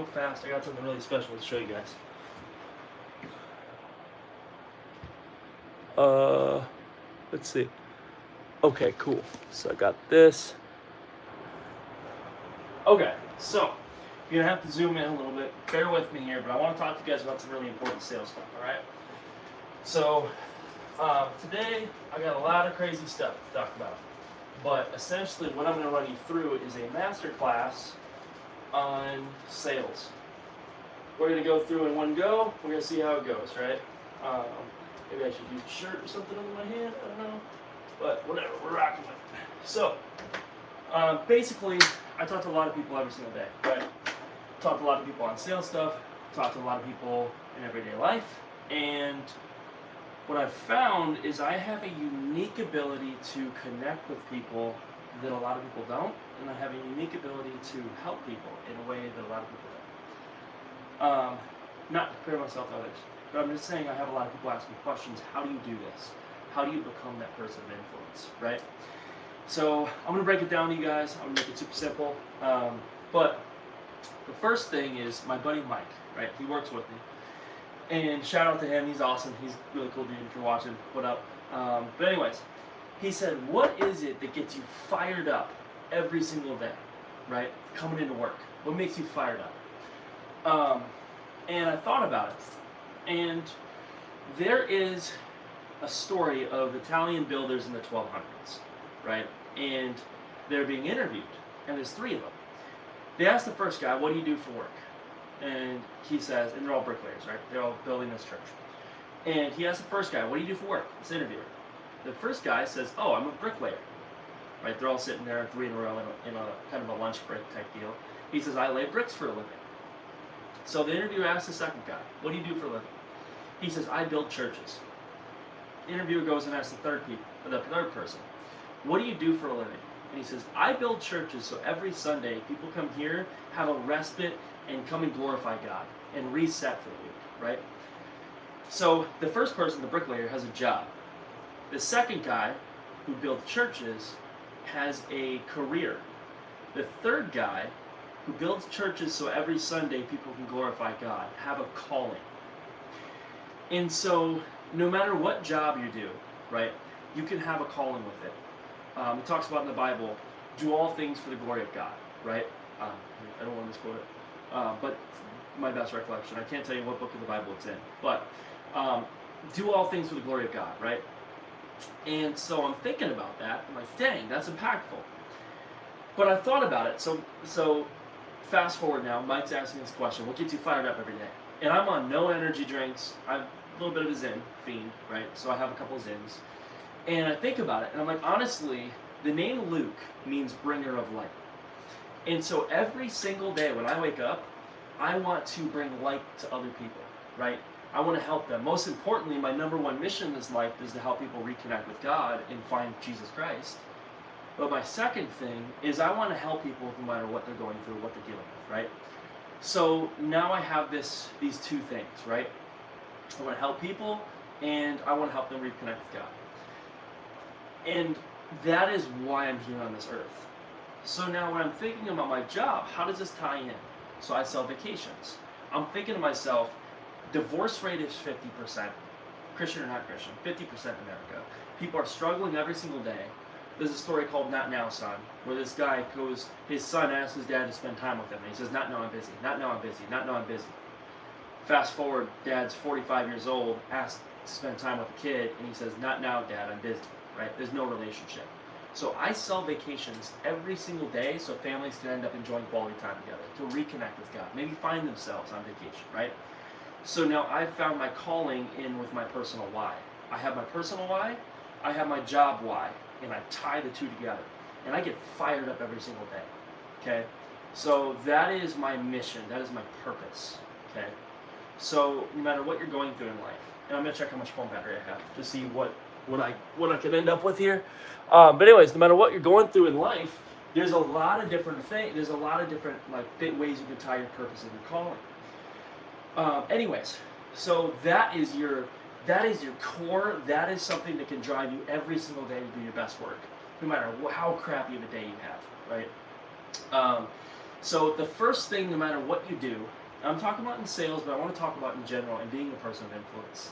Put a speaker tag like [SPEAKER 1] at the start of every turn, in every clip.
[SPEAKER 1] real fast. I got something really special to show you guys. Let's see. Okay, cool. So I got this. Okay, so you're gonna have to zoom in a little bit. Bear with me here, but I want to talk to you guys about some really important sales stuff. All right. So today I got a lot of crazy stuff to talk about, but essentially what I'm going to run you through is a master class on sales. We're going to go through in one go. We're going to see how it goes, right? Maybe I should use a shirt or something under my hand. I don't know, but whatever. We're rocking with it. So basically, I talk to a lot of people every single day, right? Talk to a lot of people on sales stuff. Talk to a lot of people in everyday life, and what I've found is I have a unique ability to connect with people that a lot of people don't, and I have a unique ability to help people in a way that a lot of people don't. Not to compare myself to others, but I'm just saying I have a lot of people asking questions. How do you do this? How do you become that person of influence, right? So I'm going to break it down to you guys. I'm going to make it super simple. But the first thing is my buddy Mike, right? He works with me. And shout out to him, he's awesome. He's a really cool dude if you're watching. What up? But anyways, he said, what is it that gets you fired up every single day, right? Coming into work. What makes you fired up? And I thought about it. And there is a story of Italian builders in the 1200s, right? And they're being interviewed. And there's 3 of them. They asked the first guy, what do you do for work? And he says, and they're all bricklayers, right? They're all building this church. And he asked the first guy, what do you do for work? This interviewer. The first guy says, oh, I'm a bricklayer. Right? They're all sitting there 3 in a row in a kind of a lunch break type deal. He says, I lay bricks for a living. So the interviewer asks the second guy, what do you do for a living? He says, I build churches. The interviewer goes and asks the third person, what do you do for a living? And he says, I build churches so every Sunday people come here, have a respite, and come and glorify God and reset for the week, right? So the first person, the bricklayer, has a job. The second guy, who builds churches, has a career. The third guy, who builds churches so every Sunday people can glorify God, have a calling. And so no matter what job you do, right, you can have a calling with it. It talks about in the Bible, do all things for the glory of God, right? I don't want to misquote it. But my best recollection, I can't tell you what book of the Bible it's in, but do all things for the glory of God, right? And so I'm thinking about that. I'm like, dang, that's impactful. But I thought about it. So fast forward now, Mike's asking this question, what gets you fired up every day? And I'm on no energy drinks. I'm a little bit of a Zen fiend, right? So I have a couple of Zins. And I think about it, and I'm like, honestly, the name Luke means bringer of light. And so every single day when I wake up, I want to bring light to other people, right? I want to help them. Most importantly, my number one mission in this life is to help people reconnect with God and find Jesus Christ. But my second thing is I want to help people no matter what they're going through, what they're dealing with, right? So now I have these 2 things, right? I want to help people, and I want to help them reconnect with God. And that is why I'm here on this earth. So now when I'm thinking about my job, how does this tie in? So I sell vacations. I'm thinking to myself, divorce rate is 50%. Christian or not Christian, 50% in America. People are struggling every single day. There's a story called Not Now, Son, where this guy goes, his son asks his dad to spend time with him. And he says, not now, I'm busy. Not now, I'm busy. Not now, I'm busy. Fast forward, dad's 45 years old, asks to spend time with a kid, and he says, not now, Dad, I'm busy. Right? There's no relationship. So I sell vacations every single day so families can end up enjoying quality time together, to reconnect with God, maybe find themselves on vacation, right? So now I've found my calling in with my personal why. I have my personal why, I have my job why, and I tie the 2 together. And I get fired up every single day, okay? So that is my mission, that is my purpose, okay? So no matter what you're going through in life, and I'm going to check how much phone battery I have to see what I can end up with here. But anyways, no matter what you're going through in life, there's a lot of different things. There's a lot of different big ways you can tie your purpose and your calling. Anyways, so that is your core. That is something that can drive you every single day to do your best work, no matter how crappy of a day you have, right? So the first thing, no matter what you do, I'm talking about in sales, but I want to talk about in general and being a person of influence.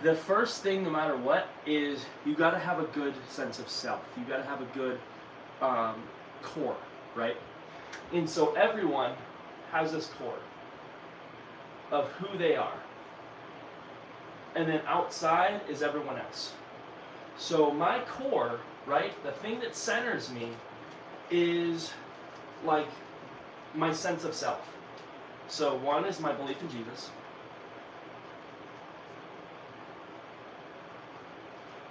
[SPEAKER 1] The first thing, no matter what, is you got to have a good sense of self. You got to have a good core, right? And so everyone has this core of who they are. And then outside is everyone else. So my core, right, the thing that centers me is like my sense of self. So one is my belief in Jesus.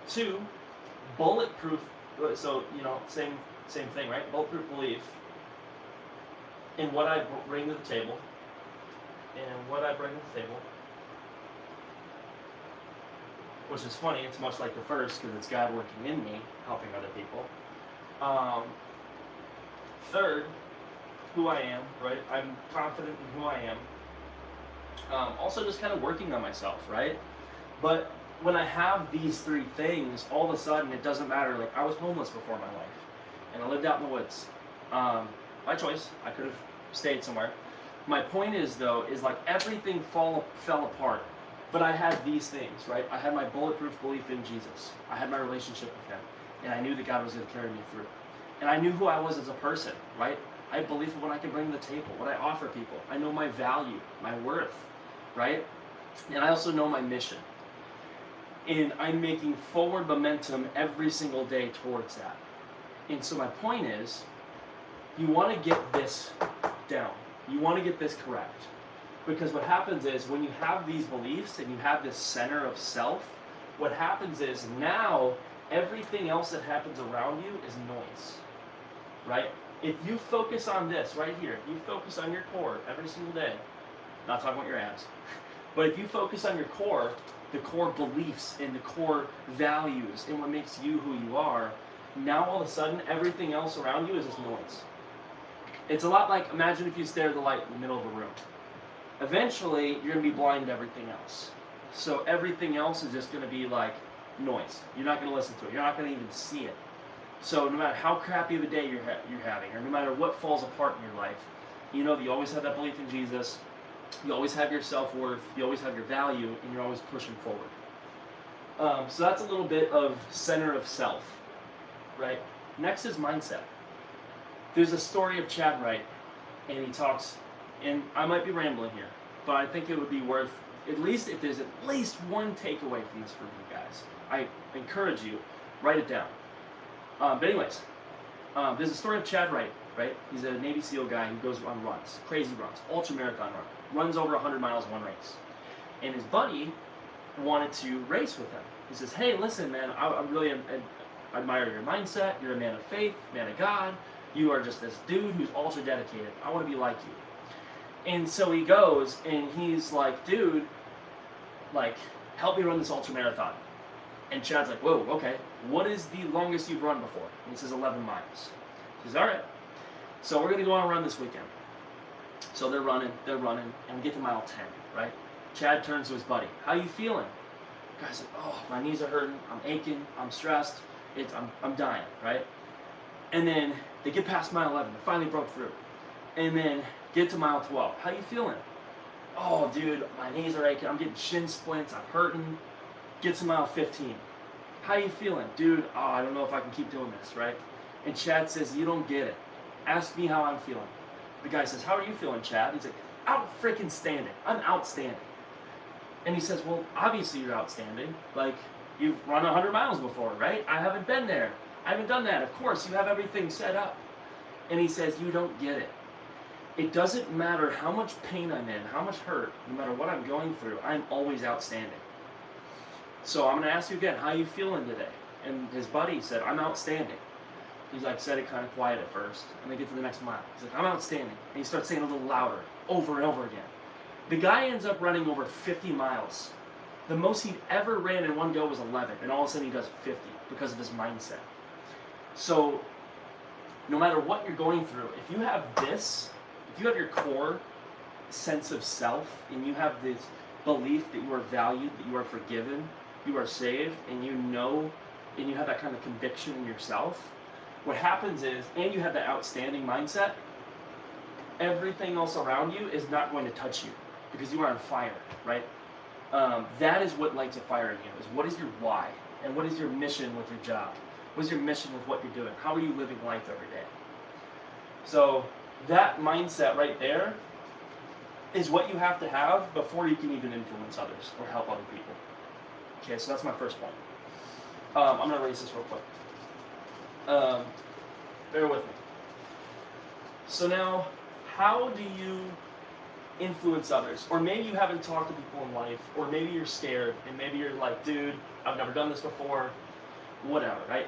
[SPEAKER 1] Two, bulletproof, so, same thing, right? Bulletproof belief in what I bring to the table. Which is funny, it's much like the first because it's God working in me, helping other people. Third, who I am, right? I'm confident in who I am. Also just kind of working on myself, right? But when I have these three things, all of a sudden it doesn't matter. Like, I was homeless before my life, and I lived out in the woods. By choice, I could have stayed somewhere. My point is, though, is like everything fell apart. But I had these things, right? I had my bulletproof belief in Jesus. I had my relationship with Him, and I knew that God was going to carry me through. And I knew who I was as a person, right? I believe in what I can bring to the table, what I offer people. I know my value, my worth, right? And I also know my mission. And I'm making forward momentum every single day towards that. And so my point is, you want to get this down. You want to get this correct. Because what happens is, when you have these beliefs and you have this center of self, what happens is now everything else that happens around you is noise, right? If you focus on this right here, if you focus on your core every single day, not talking about your abs, but if you focus on your core, the core beliefs and the core values and what makes you who you are, now all of a sudden everything else around you is just noise. It's a lot like, imagine if you stare at the light in the middle of a room. Eventually, you're going to be blind to everything else. So everything else is just going to be like noise. You're not going to listen to it. You're not going to even see it. So no matter how crappy of a day you're having, or no matter what falls apart in your life, you know that you always have that belief in Jesus. You always have your self-worth. You always have your value, and you're always pushing forward. So that's a little bit of center of self, right? Next is mindset. There's a story of Chad Wright, and he talks, and I might be rambling here, but I think it would be worth, at least if there's at least one takeaway from this for you guys, I encourage you, write it down. But anyways, there's a story of Chad Wright, right? He's a Navy SEAL guy who goes on runs, crazy runs, ultra-marathon runs over 100 miles in one race. And his buddy wanted to race with him. He says, hey, listen, man, I really admire your mindset. You're a man of faith, man of God. You are just this dude who's ultra dedicated. I want to be like you. And so he goes, and he's like, dude, like, help me run this ultra marathon. And Chad's like, whoa, okay. What is the longest you've run before? And he says 11 miles. He says, all right. So we're going to go on a run this weekend. So they're running, and we get to mile 10, right? Chad turns to his buddy. How you feeling? The guy's like, oh, my knees are hurting. I'm aching. I'm stressed. I'm dying, right? And then they get past mile 11. They finally broke through. And then get to mile 12. How you feeling? Oh, dude, my knees are aching. I'm getting shin splints. I'm hurting. Get to mile 15. How you feeling? Dude, oh, I don't know if I can keep doing this, right? And Chad says, you don't get it. Ask me how I'm feeling. The guy says, how are you feeling, Chad? He's like, out-freaking-standing. I'm outstanding. And he says, well, obviously you're outstanding. Like, you've run 100 miles before, right? I haven't been there. I haven't done that. Of course, you have everything set up. And he says, you don't get it. It doesn't matter how much pain I'm in, how much hurt, no matter what I'm going through, I'm always outstanding. So I'm going to ask you again, how are you feeling today? And his buddy said, I'm outstanding. He's like, said it kind of quiet at first, and they get to the next mile. He's like, I'm outstanding. And he starts saying it a little louder, over and over again. The guy ends up running over 50 miles. The most he'd ever ran in one go was 11, and all of a sudden he does 50 because of his mindset. So no matter what you're going through, if you have this, if you have your core sense of self, and you have this belief that you are valued, that you are forgiven, you are saved, and you know, and you have that kind of conviction in yourself, what happens is, and you have that outstanding mindset, everything else around you is not going to touch you because you are on fire, right? That is what lights a fire in you, is what is your why? And what is your mission with your job? What is your mission with what you're doing? How are you living life every day? So that mindset right there is what you have to have before you can even influence others or help other people. Okay, so that's my first point. I'm going to erase this real quick. Bear with me. So now, how do you influence others? Or maybe you haven't talked to people in life, or maybe you're scared, and maybe you're like, dude, I've never done this before, whatever, right?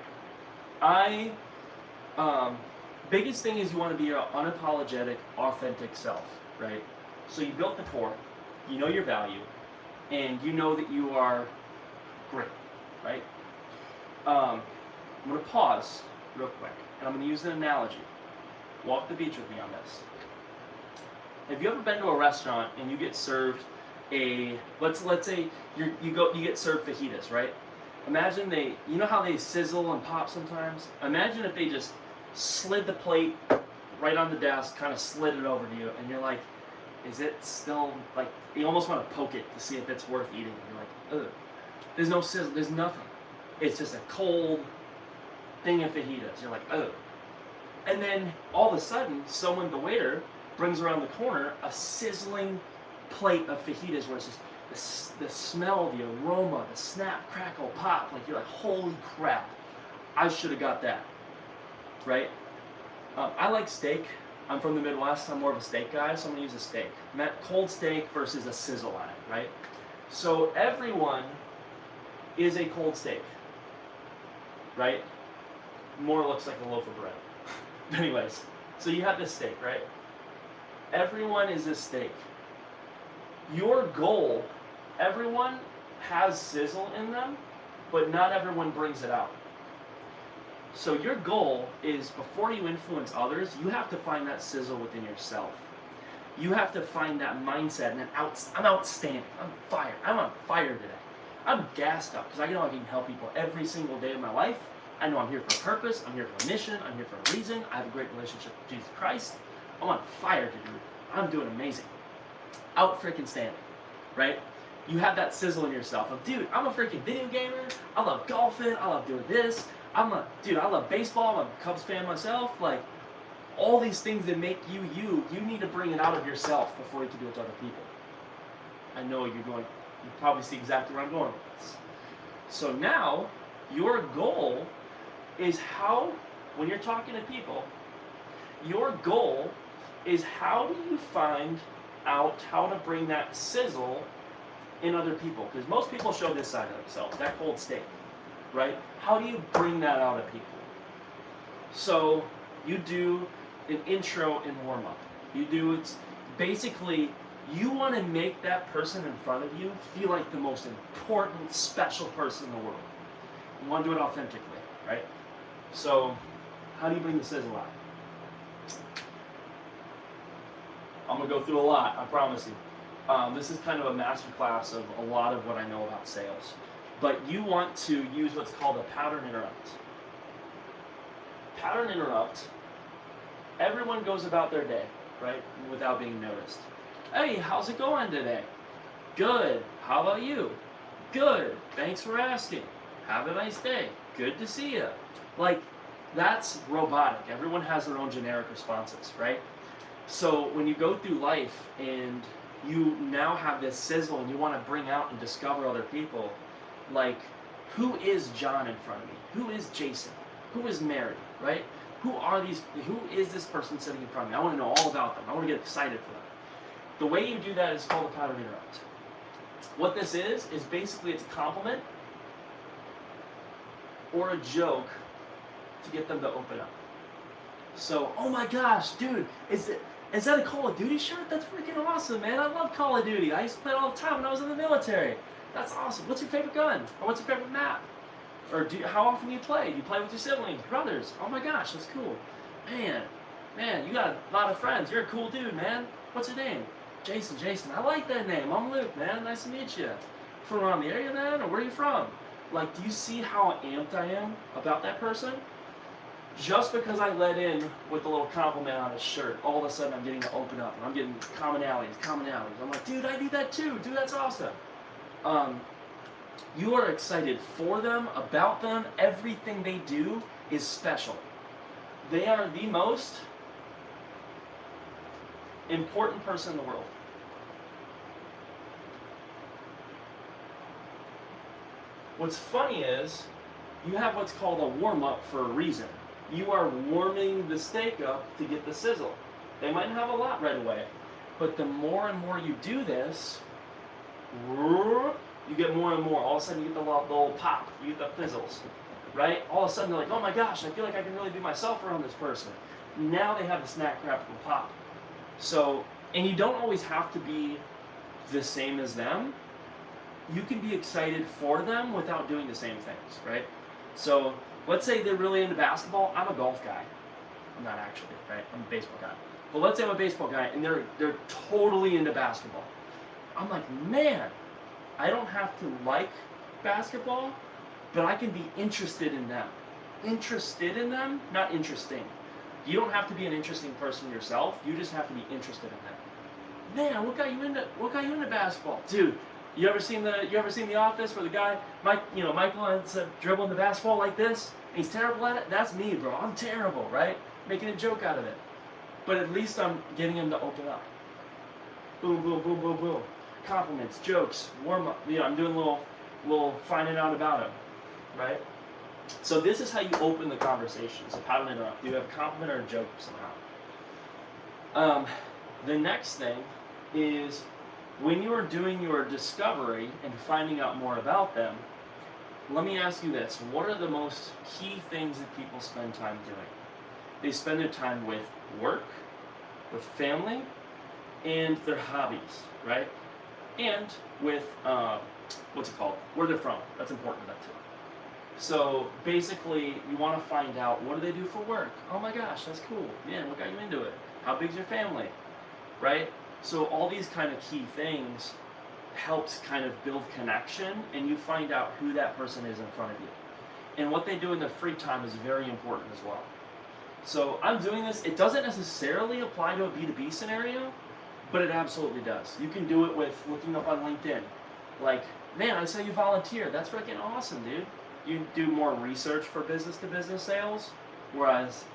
[SPEAKER 1] Biggest thing is you want to be your unapologetic, authentic self, right? So you built the core, you know your value, and you know that you are great, right? I'm going to pause real quick, and I'm going to use an analogy. Walk the beach with me on this. Have you ever been to a restaurant and you get served let's say you get served fajitas, right? Imagine you know how they sizzle and pop sometimes? Imagine if they just slid the plate right on the desk, kind of slid it over to you, and you're like, is it still, like, you almost want to poke it to see if it's worth eating. You're like, ugh. There's no sizzle, there's nothing. It's just a cold thing of fajitas. You're like, ugh. And then all of a sudden, the waiter, brings around the corner a sizzling plate of fajitas where it's just the smell, the aroma, the snap, crackle, pop. Like, you're like, holy crap, I should have got that, right? I like steak. I'm from the Midwest. I'm more of a steak guy, so I'm going to use a steak. Cold steak versus a sizzle on it, right? So everyone is a cold steak, right? More looks like a loaf of bread. Anyways, so you have this steak, right? Everyone is a steak. Your goal, everyone has sizzle in them, but not everyone brings it out. So your goal is, before you influence others, you have to find that sizzle within yourself. You have to find that mindset, and I'm outstanding. I'm fired. I'm on fire today. I'm gassed up because I know I can help people every single day of my life. I know I'm here for a purpose. I'm here for a mission. I'm here for a reason. I have a great relationship with Jesus Christ. I'm on fire to do it. I'm doing amazing. Out freaking standing, right? You have that sizzle in yourself of, dude, I'm a freaking video gamer. I love golfing. I love doing this. I love baseball. I'm a Cubs fan myself. Like, all these things that make you, you need to bring it out of yourself before you can do it to other people. I know you probably see exactly where I'm going with this. So now, your goal is when you're talking to people, your goal is how do you find out how to bring that sizzle in other people? Because most people show this side of themselves, that cold steak, right? How do you bring that out of people? So you do an intro and warm-up. It's basically, you want to make that person in front of you feel like the most important, special person in the world. You want to do it authentically, right? So how do you bring the sizzle out? I'm going to go through a lot, I promise you. This is kind of a masterclass of a lot of what I know about sales. But you want to use what's called a pattern interrupt. Pattern interrupt, everyone goes about their day, right, without being noticed. Hey, how's it going today? Good. How about you? Good. Thanks for asking. Have a nice day. Good to see you. Like, that's robotic. Everyone has their own generic responses, right? So when you go through life and you now have this sizzle and you want to bring out and discover other people, like, who is John in front of me? Who is Jason? Who is Mary, right? Who is this person sitting in front of me? I want to know all about them. I want to get excited for them. The way you do that is called a pattern interrupt. What this is basically it's a compliment or a joke to get them to open up. So, oh my gosh, dude, is that a Call of Duty shirt? That's freaking awesome, man. I love Call of Duty. I used to play it all the time when I was in the military. That's awesome. What's your favorite gun? Or what's your favorite map? Or how often do you play? Do you play with your siblings, brothers? Oh my gosh, that's cool. Man, you got a lot of friends. You're a cool dude, man. What's your name? Jason. I like that name. I'm Luke, man. Nice to meet you. From around the area, man? Or where are you from? Like, do you see how amped I am about that person? just because I let in with a little compliment on his shirt, all of a sudden I'm getting to open up and I'm getting commonalities. I'm like, dude, I do that too. Dude, that's awesome. You are excited for them, about them. Everything they do is special. They are the most important person in the world. What's funny is you have what's called a warm-up for a reason. You are warming the steak up to get the sizzle. They might have a lot right away, but the more and more you do this, you get more and more. All of a sudden you get the little pop, you get the fizzles, right? All of a sudden they're like, oh my gosh, I feel like I can really be myself around this person. Now they have the snack, crackle, pop. So, and you don't always have to be the same as them. You can be excited for them without doing the same things, right? So, let's say they're really into basketball. I'm a golf guy. I'm not actually, right? I'm a baseball guy. But let's say I'm a baseball guy and they're totally into basketball. I'm like, man, I don't have to like basketball, but I can be interested in them. Interested in them, not interesting. You don't have to be an interesting person yourself. You just have to be interested in them. Man, what got you into basketball, dude? You ever seen The Office where the guy, Michael ends up dribbling the basketball like this, and he's terrible at it? That's me, bro. I'm terrible, right? Making a joke out of it. But at least I'm getting him to open up. Boom, boom, boom, boom, boom. Compliments, jokes, warm up. I'm doing a little finding out about him, right? So this is how you open the conversation. So pattern interrupt. Do you have a compliment or a joke somehow? The next thing is when you are doing your discovery and finding out more about them, let me ask you this. What are the most key things that people spend time doing? They spend their time with work, with family, and their hobbies, right? And with, where they're from. That's important to that too. So basically, you want to find out, what do they do for work? Oh my gosh, that's cool. Man, what got you into it? How big's your family? Right? So all these kind of key things helps kind of build connection, and you find out who that person is in front of you. And what they do in their free time is very important as well. So I'm doing this. It doesn't necessarily apply to a B2B scenario, but it absolutely does. You can do it with looking up on LinkedIn. Like, man, I saw you volunteer. That's freaking awesome, dude. You do more research for business-to-business sales, whereas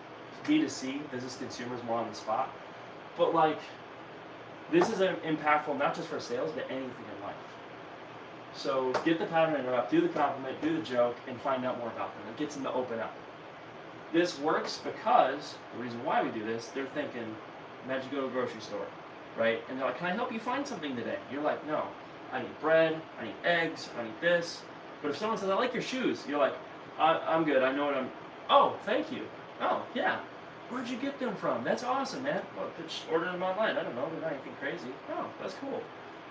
[SPEAKER 1] B2C, business to consumer, is more on the spot. But like, this is impactful not just for sales, but anything in life. So get the pattern interrupt, do the compliment, do the joke, and find out more about them. It gets them to open up. This works because, the reason why we do this, they're thinking, imagine you go to a grocery store, right? And they're like, can I help you find something today? You're like, no, I need bread, I need eggs, I need this. But if someone says, I like your shoes, you're like, I'm good, I know what oh, thank you. Oh, yeah. Where'd you get them from? That's awesome, man. Well, just ordered them online. I don't know, they're not anything crazy. Oh, that's cool.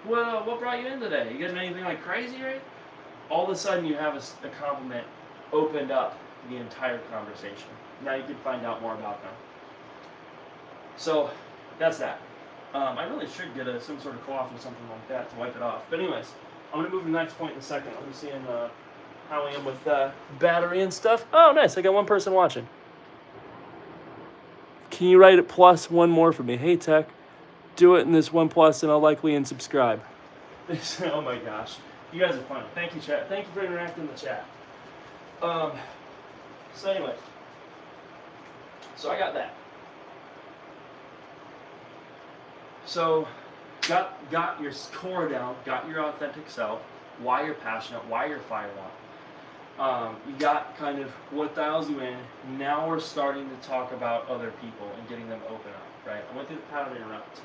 [SPEAKER 1] Well, what brought you in today? You getting anything like crazy, right? All of a sudden you have a compliment opened up the entire conversation. Now you can find out more about them. So, that's that. I really should get some sort of cloth or something like that to wipe it off. But anyways, I'm going to move to the next point in a second. I'm seeing how I am with battery and stuff. Oh, nice. I got one person watching. Can you write it plus one more for me? Hey, Tech, do it in this one plus and I'll likely unsubscribe. Oh my gosh. You guys are funny. Thank you, chat. Thank you for interacting in the chat. So anyway. So I got that. So got your core down, got your authentic self, why you're passionate, why you're fired up. You got kind of what dials you in. Now we're starting to talk about other people and getting them open up, right? I went through the pattern interrupt.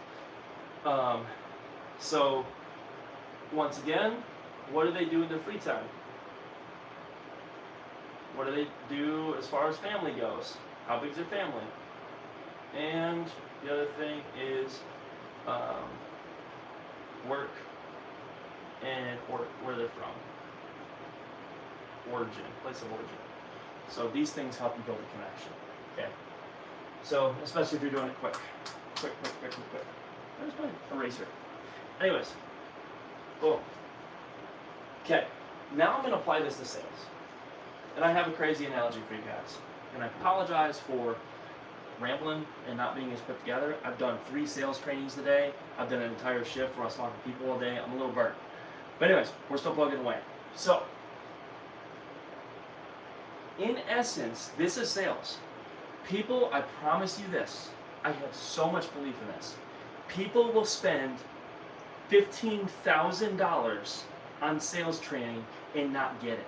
[SPEAKER 1] So once again, what do they do in their free time? What do they do as far as family goes? How big's their family? And the other thing is work and where they're from. Origin, place of origin. So these things help you build a connection. Okay. So especially if you're doing it quick. There's my eraser. Anyways, boom. Okay. Now I'm going to apply this to sales. And I have a crazy analogy for you guys. And I apologize for rambling and not being as put together. I've done 3 sales trainings today. I've done an entire shift where I was talking to people all day. I'm a little burnt. But anyways, we're still plugging away. So, in essence, this is sales. People, I promise you this, I have so much belief in this. People will spend $15,000 on sales training and not get it.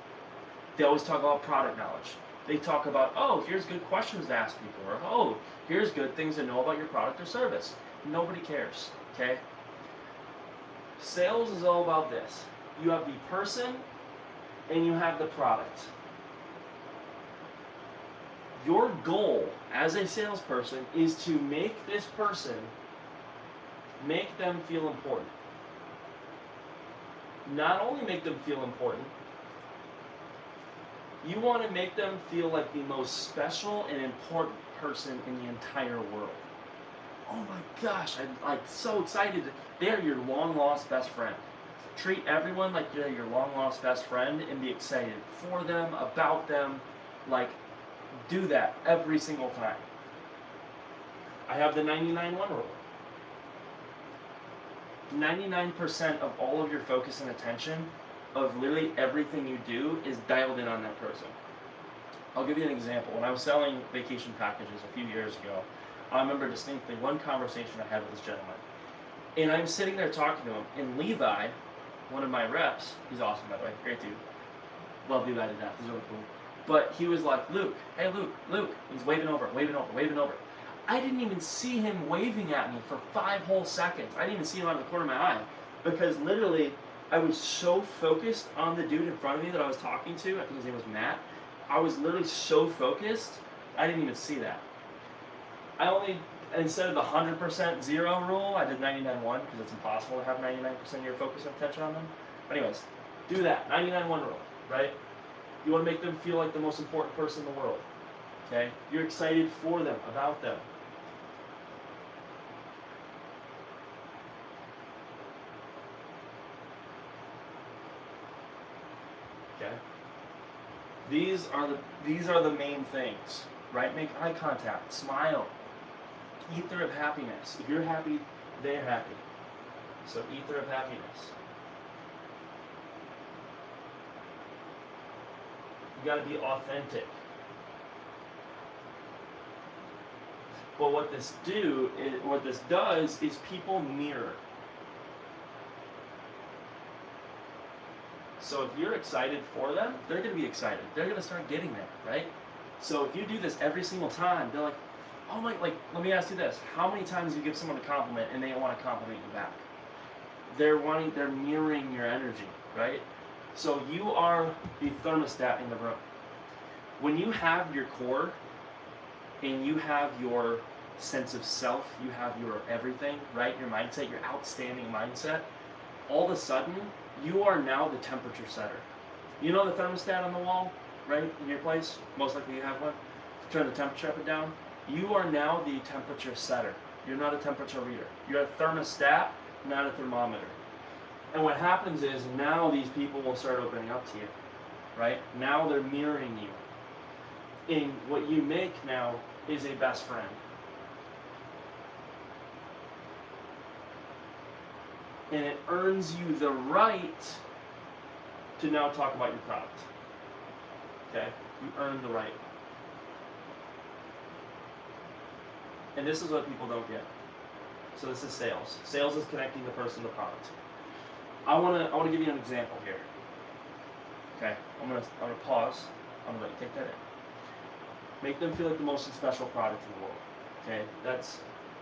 [SPEAKER 1] They always talk about product knowledge. They talk about, oh, here's good questions to ask people, or oh, here's good things to know about your product or service. Nobody cares, okay? Sales is all about this. You have the person and you have the product. Your goal as a salesperson is to make this person, make them feel important. Not only make them feel important, you want to make them feel like the most special and important person in the entire world. Oh my gosh, I'm like so excited. They're your long lost best friend. Treat everyone like they're your long lost best friend and be excited for them, about them. Like, do that every single time. I have the 99-1 rule. 99% of all of your focus and attention of literally everything you do is dialed in on that person. I'll give you an example. When I was selling vacation packages a few years ago, I remember distinctly one conversation I had with this gentleman. And I'm sitting there talking to him, and Levi, one of my reps, he's awesome by the way, great dude. Love Levi to death, he's really cool. But he was like, Luke, hey Luke. He's waving over. I didn't even see him waving at me for 5 whole seconds. I didn't even see him out of the corner of my eye. Because literally, I was so focused on the dude in front of me that I was talking to. I think his name was Matt. I was literally so focused, I didn't even see that. I only, instead of the 100% zero rule, I did 99-1 because it's impossible to have 99% of your focus and attention on them. But anyways, do that, 99-1 rule, right? You want to make them feel like the most important person in the world, okay? You're excited for them, about them. Okay? These are the main things, right? Make eye contact, smile, ether of happiness. If you're happy, they're happy. So ether of happiness. You got to be authentic. But what this does is people mirror. So if you're excited for them, they're going to be excited. They're going to start getting there, right? So if you do this every single time, they're like, oh my, like, let me ask you this. How many times do you give someone a compliment and they want to compliment you back? They're mirroring your energy, right? So you are the thermostat in the room. When you have your core and you have your sense of self, you have your everything, right? Your mindset, your outstanding mindset, all of a sudden, you are now the temperature setter. You know the thermostat on the wall, right, in your place? Most likely you have one. Turn the temperature up and down. You are now the temperature setter. You're not a temperature reader. You're a thermostat, not a thermometer. And what happens is now these people will start opening up to you, right? Now they're mirroring you. And what you make now is a best friend. And it earns you the right to now talk about your product. Okay? You earn the right. And this is what people don't get. So this is sales. Sales is connecting the person to the product. I wanna give you an example here. Okay? I'm gonna pause. I'm gonna let you take that in. Make them feel like the most special product in the world. Okay? That's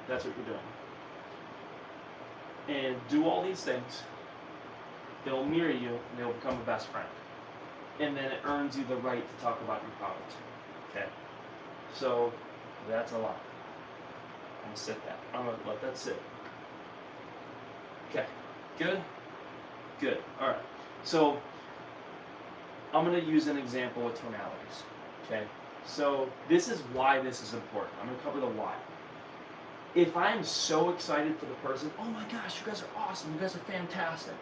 [SPEAKER 1] what you're doing. And do all these things. They'll mirror you and they'll become a best friend. And then it earns you the right to talk about your product. Okay? So that's a lot. I'm gonna sit that. I'm gonna let that sit. Okay. Good? Good. Alright. So I'm gonna use an example with tonalities. Okay? So this is why this is important. I'm gonna cover the why. If I'm so excited for the person, oh my gosh, you guys are awesome, you guys are fantastic.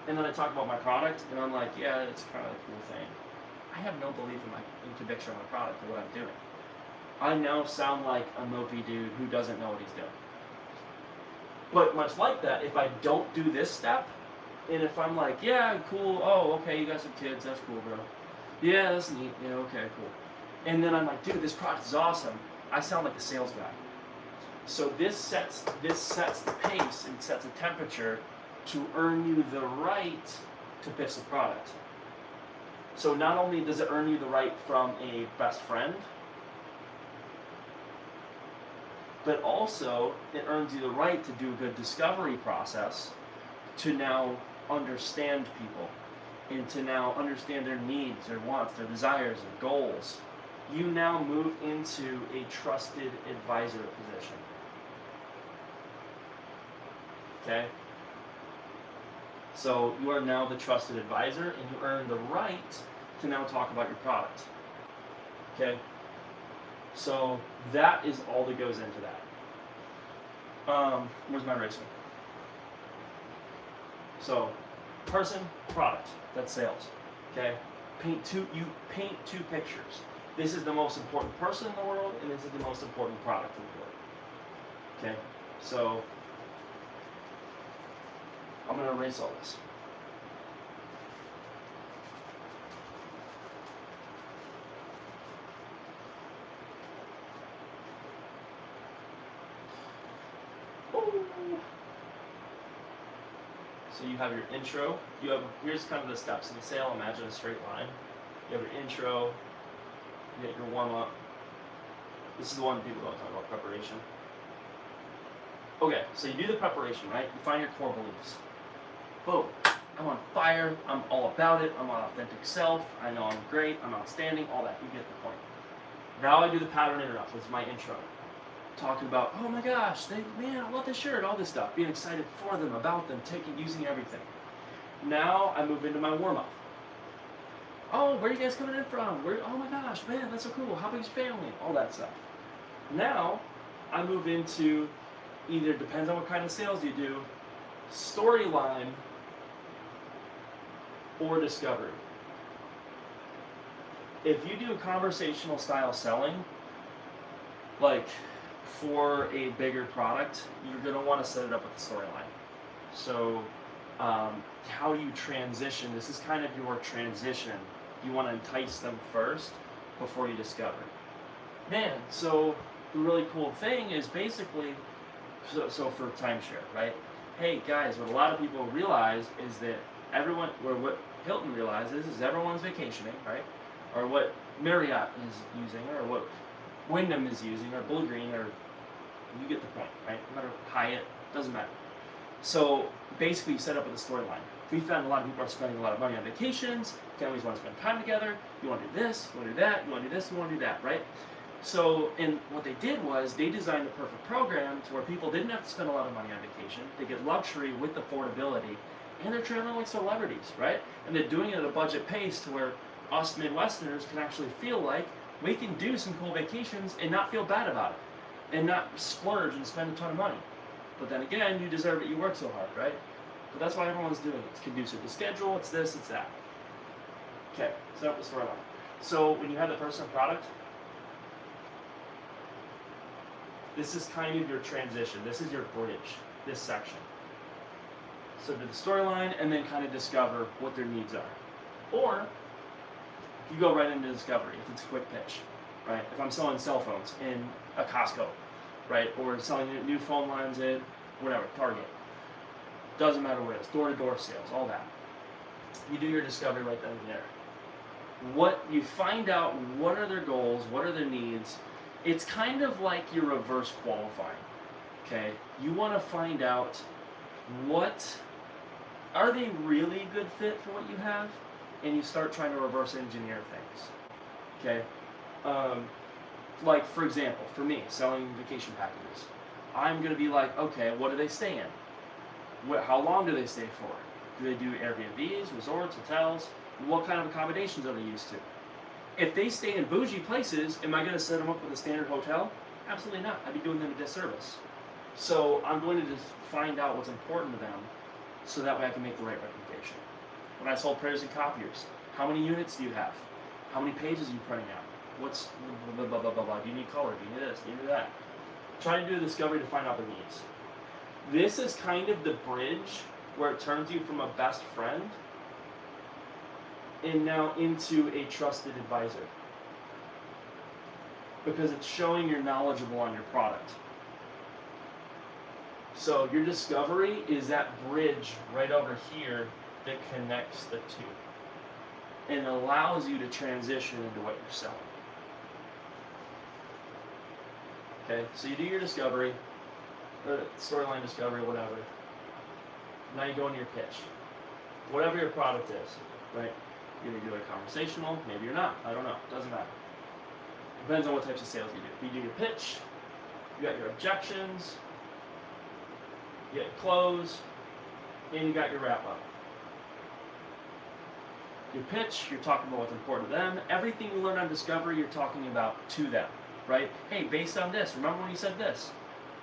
[SPEAKER 1] And then I talk about my product, and I'm like, yeah, it's kind of a cool thing. I have no belief in conviction on my product or what I'm doing. I now sound like a mopey dude who doesn't know what he's doing. But much like that, if I don't do this step, and if I'm like, yeah, cool, oh, okay, you got some kids, that's cool, bro. Yeah, that's neat, yeah, okay, cool. And then I'm like, dude, this product is awesome. I sound like a sales guy. So this sets the pace and sets a temperature to earn you the right to pitch the product. So not only does it earn you the right from a best friend, but also it earns you the right to do a good discovery process to now understand people and to now understand their needs, their wants, their desires, their goals. You now move into a trusted advisor position. Okay? So you are now the trusted advisor and you earn the right to now talk about your product. Okay? So that is all that goes into that. Where's my eraser? So, person, product, that's sales. Okay? You paint two pictures. This is the most important person in the world, and this is the most important product in the world. Okay? So, I'm going to erase all this. So you have your intro. Here's kind of the steps in the sale. Imagine a straight line. You have your intro. You get your warm up. This is the one people don't talk about, preparation. Okay, so you do the preparation, right? You find your core beliefs. Boom. I'm on fire. I'm all about it. I'm my authentic self. I know I'm great. I'm outstanding. All that. You get the point. Now I do the pattern interrupt. This is my intro. Talking about, oh my gosh, man, I love this shirt, all this stuff. Being excited for them, about them, using everything. Now I move into my warm-up. Oh, where are you guys coming in from? Oh my gosh, man, that's so cool. How big is your family? All that stuff. Now I move into either, depends on what kind of sales you do, storyline or discovery. If you do conversational style selling, like for a bigger product, you're going to want to set it up with the storyline. So how do you transition? This is kind of your transition. You want to entice them first before you discover. Man, so the really cool thing is basically, so for timeshare, right? Hey guys, what a lot of people realize is that everyone, or what Hilton realizes is everyone's vacationing, right? Or what Marriott is using, or what Wyndham is using, or Blue Green, or you get the point, right? No matter Hyatt, doesn't matter. So basically you set up with a storyline. We found a lot of people are spending a lot of money on vacations, families want to spend time together, you want to do this, you want to do that, you want to do this, you want to do that, right? So, and what they did was they designed the perfect program to where people didn't have to spend a lot of money on vacation, they get luxury with affordability, and they're traveling like celebrities, right? And they're doing it at a budget pace to where us Midwesterners can actually feel like we can do some cool vacations and not feel bad about it, and not splurge and spend a ton of money. But then again, you deserve it, you work so hard, right? But that's why everyone's doing it. It's conducive to schedule, it's this, it's that. Okay, set up the storyline. So when you have the person and product, this is kind of your transition. This is your bridge, this section. So do the storyline and then kind of discover what their needs are. Or you go right into discovery if it's a quick pitch, right? If I'm selling cell phones in a Costco, right? Or selling new phone lines in whatever, Target. Doesn't matter where it is, door-to-door sales, all that. You do your discovery right then and there. What you find out, what are their goals, what are their needs. It's kind of like your reverse qualifying, okay? You want to find out are they really a good fit for what you have? And you start trying to reverse engineer things, okay? Like, for example, for me, selling vacation packages, I'm going to be like, okay, what do they stay in? How long do they stay for? Do they do Airbnbs, resorts, hotels? What kind of accommodations are they used to? If they stay in bougie places, am I going to set them up with a standard hotel? Absolutely not. I'd be doing them a disservice. So I'm going to just find out what's important to them so that way I can make the right recommendation. When I sold prayers and copiers, how many units do you have? How many pages are you printing out? What's blah, blah, blah, blah, blah. Do you need color? Do you need this? Do you need that? Try to do a discovery to find out their needs. This is kind of the bridge where it turns you from a best friend and now into a trusted advisor. Because it's showing you're knowledgeable on your product. So your discovery is that bridge right over here that connects the two and allows you to transition into what you're selling. Okay, so you do your discovery, storyline discovery, whatever. Now you go into your pitch. Whatever your product is, right? Either you do it conversational, maybe you're not. I don't know. Doesn't matter. Depends on what types of sales you do. You do your pitch, you got your objections, you got your close, and you got your wrap up. Your pitch, you're talking about what's important to them. Everything you learn on discovery, you're talking about to them, right? Hey, based on this, remember when you said this?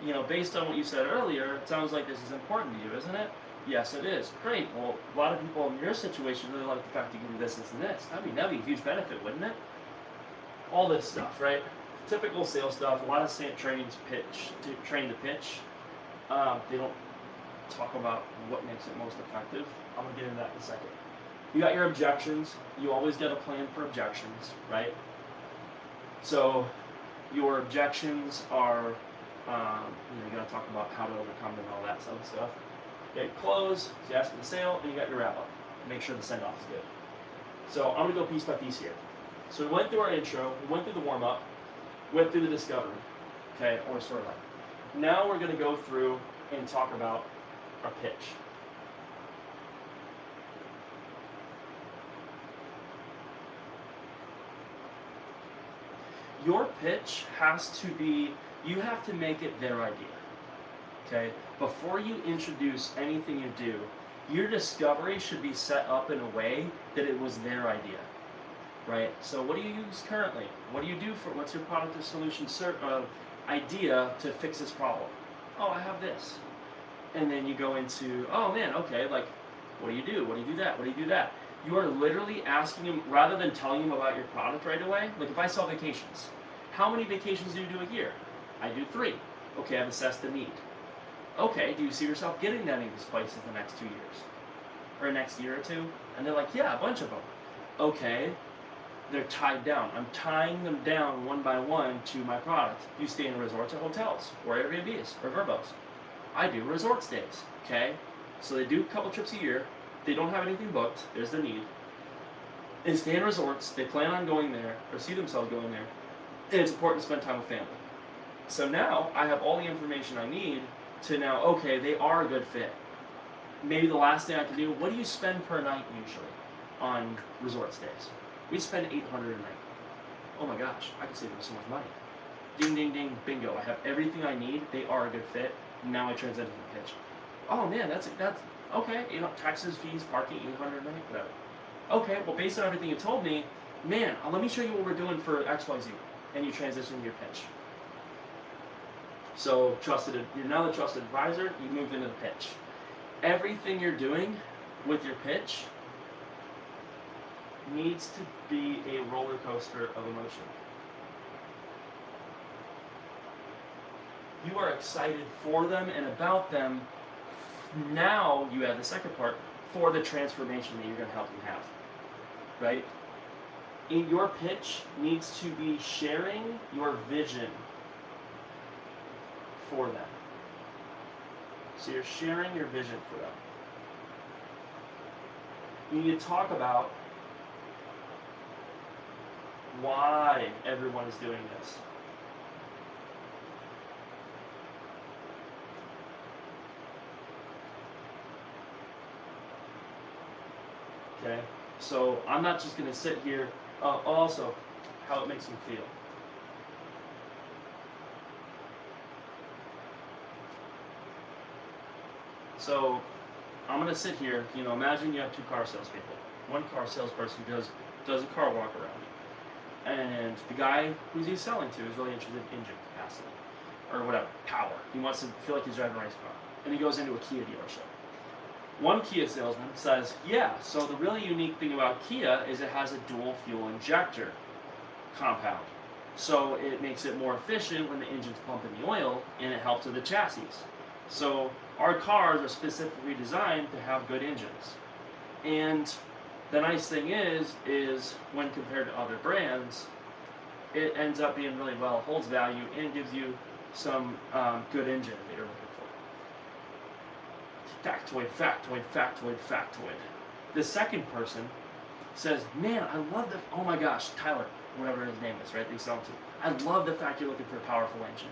[SPEAKER 1] You know, based on what you said earlier, it sounds like this is important to you, isn't it? Yes, it is. Great. Well, a lot of people in your situation really like the fact that you can do this, this, and this. That'd be a huge benefit, wouldn't it? All this stuff, right? Typical sales stuff. A lot of trainings train to pitch. They don't talk about what makes it most effective. I'm gonna get into that in a second. You got your objections. You always got a plan for objections, right? So your objections are, you got to talk about how to overcome them and all that stuff. You got your close, so you ask for the sale, and you got your wrap up. Make sure the send off is good. So I'm gonna go piece by piece here. So we went through our intro, we went through the warm up, went through the discovery, okay, or storyline. Now we're gonna go through and talk about our pitch. Your pitch has to be, you have to make it their idea, okay? Before you introduce anything you do, your discovery should be set up in a way that it was their idea, right? So what do you use currently? What do you do for, what's your product or solution idea to fix this problem? Oh, I have this. And then you go into, oh man, okay, like, what do you do? What do you do that? What do you do that? You are literally asking them, rather than telling them about your product right away, like if I sell vacations, how many vacations do you do a year? I do 3. Okay, I've assessed the need. Okay, do you see yourself getting to any of these places the next 2 years? Or next year or 2? And they're like, yeah, a bunch of them. Okay, they're tied down. I'm tying them down one by one to my product. You stay in resorts or hotels, or Airbnbs, or Verbos. I do resort stays, okay? So they do a couple trips a year. They don't have anything booked. There's the need. They stay in resorts. They plan on going there, or see themselves going there. And it's important to spend time with family. So now I have all the information I need to now, okay, they are a good fit. Maybe the last thing I can do, what do you spend per night usually on resort stays? We spend $800 a night. Oh my gosh, I can save them so much money. Ding, ding, ding, bingo. I have everything I need. They are a good fit. Now I transition to the pitch. Oh man, that's okay. You know, taxes, fees, parking, $800 a night, whatever. Okay, well, based on everything you told me, man, let me show you what we're doing for XYZ. And you transition to your pitch. So you're now the trusted advisor, you move into the pitch. Everything you're doing with your pitch needs to be a roller coaster of emotion. You are excited for them and about them. Now you add the second part for the transformation that you're going to help them have, right? In your pitch needs to be sharing your vision for them. So you're sharing your vision for them. You need to talk about why everyone is doing this. Okay, so I'm not just going to sit here. Also, how it makes them feel. So I'm going to sit here. You know, imagine you have 2 car salespeople. One car salesperson does a car walk around, and the guy who's he's selling to is really interested in engine capacity or whatever, power. He wants to feel like he's driving a race car, and he goes into a Kia dealership. One Kia salesman says, yeah, so the really unique thing about Kia is it has a dual fuel injector. compound. So it makes it more efficient when the engine's pumping the oil, and it helps with the chassis. So our cars are specifically designed to have good engines. And the nice thing is when compared to other brands, it ends up being really well, holds value, and gives you some good engine that you're looking for. Factoid, factoid, factoid, factoid. The second person says, man, I love the, oh my gosh, Tyler, whatever his name is, right, they sell to. I love the fact you're looking for a powerful engine.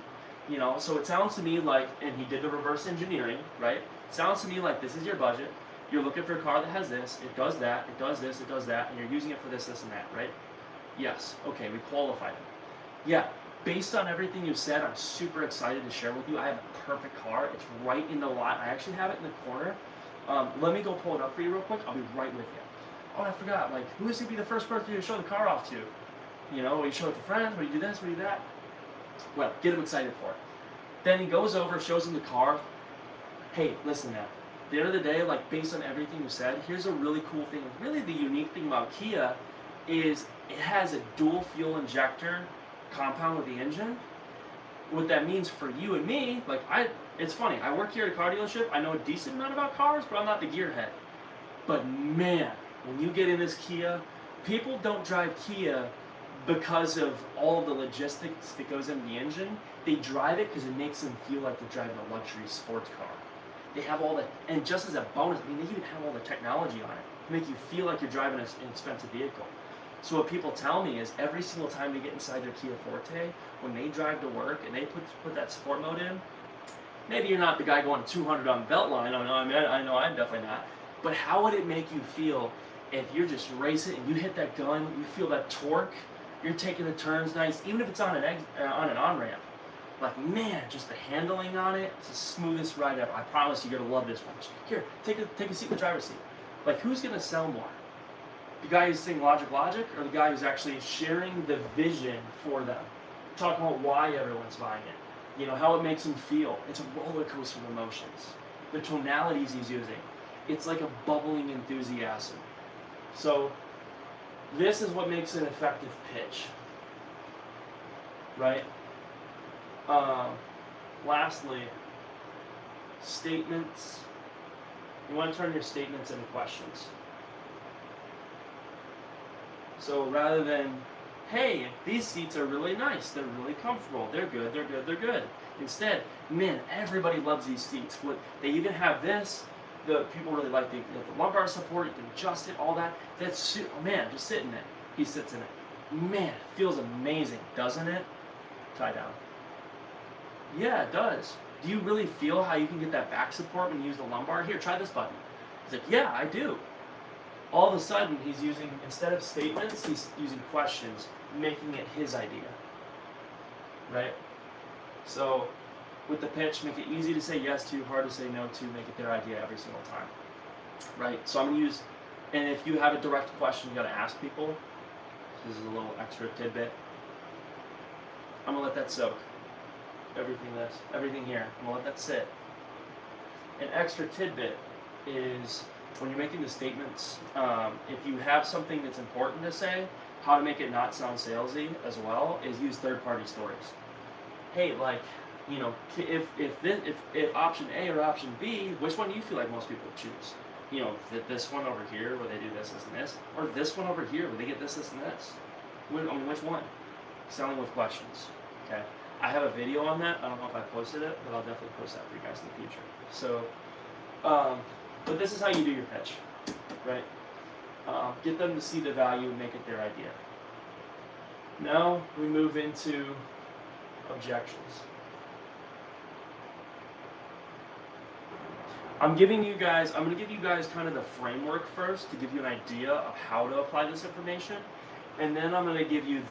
[SPEAKER 1] You know, so it sounds to me like, and he did the reverse engineering, right? It sounds to me like this is your budget. You're looking for a car that has this, it does that, it does this, it does that, and you're using it for this, this, and that, right? Yes, okay, we qualified it. Yeah, based on everything you said, I'm super excited to share with you. I have a perfect car. It's right in the lot. I actually have it in the corner. Let me go pull it up for you real quick. I'll be right with you. Oh, I forgot. Like, who is going to be the first person to show the car off to? You know, you show it to friends, or you do this, or you do that. Well, get him excited for it. Then he goes over, shows him the car. Hey, listen now. At the end of the day, like, based on everything you said, here's a really cool thing. Really, the unique thing about Kia is it has a dual fuel injector compound with the engine. What that means for you and me, like it's funny, I work here at a car dealership, I know a decent amount about cars, but I'm not the gearhead. But man, when you get in this Kia, people don't drive Kia because of all the logistics that goes into the engine. They drive it because it makes them feel like they're driving a luxury sports car. They have all that, and just as a bonus, I mean, they even have all the technology on it to make you feel like you're driving an expensive vehicle. So what people tell me is every single time they get inside their Kia Forte, when they drive to work and they put that sport mode in, maybe you're not the guy going 200 on the Beltline, I know I'm definitely not, but how would it make you feel if you're just racing and you hit that gun, you feel that torque, you're taking the turns nice, even if it's on an on-ramp. Like, man, just the handling on it, it's the smoothest ride ever. I promise you're going to love this one. Here, take a seat in the driver's seat. Like, who's going to sell more? The guy who's saying logic, or the guy who's actually sharing the vision for them, talking about why everyone's buying it, you know, how it makes them feel. It's a roller coaster of emotions. The tonalities he's using, it's like a bubbling enthusiasm. So this is what makes an effective pitch, right? Lastly, statements. You want to turn your statements into questions. So rather than, hey, these seats are really nice, they're really comfortable, they're good, they're good, they're good. Instead, man, everybody loves these seats. They even have this. The people really like the lumbar support. You can adjust it, all that. That's, oh man, just sit in it. He sits in it. Man, it feels amazing, doesn't it? Tie down. Yeah, it does. Do you really feel how you can get that back support when you use the lumbar? Here, try this button. He's like, yeah, I do. All of a sudden, he's using, instead of statements, he's using questions, making it his idea, right? So with the pitch, make it easy to say yes to, hard to say no to, make it their idea every single time, right? So I'm going to use, and if you have a direct question you got to ask people, this is a little extra tidbit, I'm going to let that soak. Everything here, I'm going to let that sit. An extra tidbit is, when you're making the statements, if you have something that's important to say, how to make it not sound salesy as well is use third-party stories. Hey, like, you know, if option A or option B, which one do you feel like most people would choose? You know, this one over here where they do this, this, and this, or this one over here where they get this, this, and this. Which one? Selling with questions. Okay. I have a video on that. I don't know if I posted it, but I'll definitely post that for you guys in the future. So, but this is how you do your pitch, right? Get them to see the value and make it their idea. Now we move into objections. I'm going to give you guys kind of the framework first to give you an idea of how to apply this information, and then I'm going to give you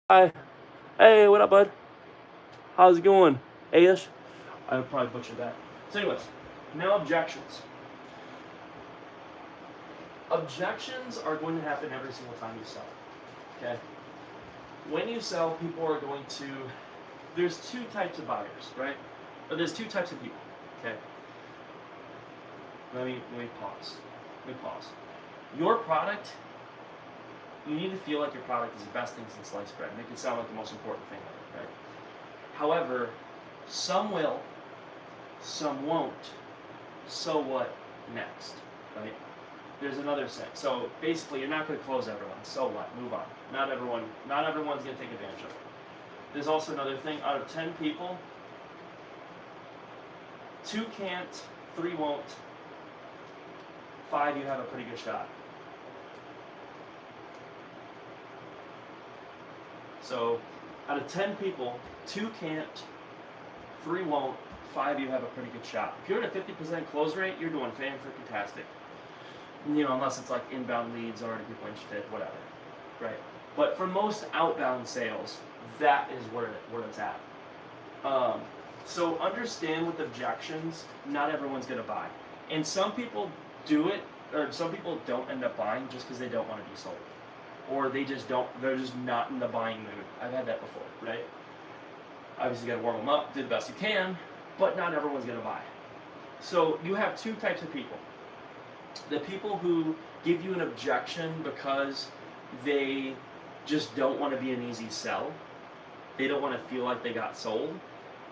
[SPEAKER 1] Hi. Hey, what up, bud? How's it going? Ash? I would probably butcher that. So anyways, now objections. Objections are going to happen every single time you sell. Okay? When you sell, people are going to, there's two types of buyers, right? Or there's two types of people. Okay? Let me pause. Your product, you need to feel like your product is the best thing since sliced bread. Make it sound like the most important thing ever, right? However, some will, some won't. So what next, right? There's another set. So basically, you're not going to close everyone. So what? Move on. Not everyone's going to take advantage of it. There's also another thing. Out of 10 people, 2 can't, 3 won't, 5 you have a pretty good shot. So out of 10 people, 2 can't, 3 won't, 5 you have a pretty good shot. If you're at a 50% close rate, you're doing fan-freaking-tastic. You know, unless it's like inbound leads, already people interested, whatever, right? But for most outbound sales, that is where it's at. So understand with objections, not everyone's going to buy. And some people do it, or some people don't end up buying just because they don't want to be sold. Or they just don't, they're just not in the buying mood. I've had that before, right? Obviously you got to warm them up, do the best you can, but not everyone's going to buy. So you have 2 types of people. The people who give you an objection because they just don't want to be an easy sell. They don't want to feel like they got sold.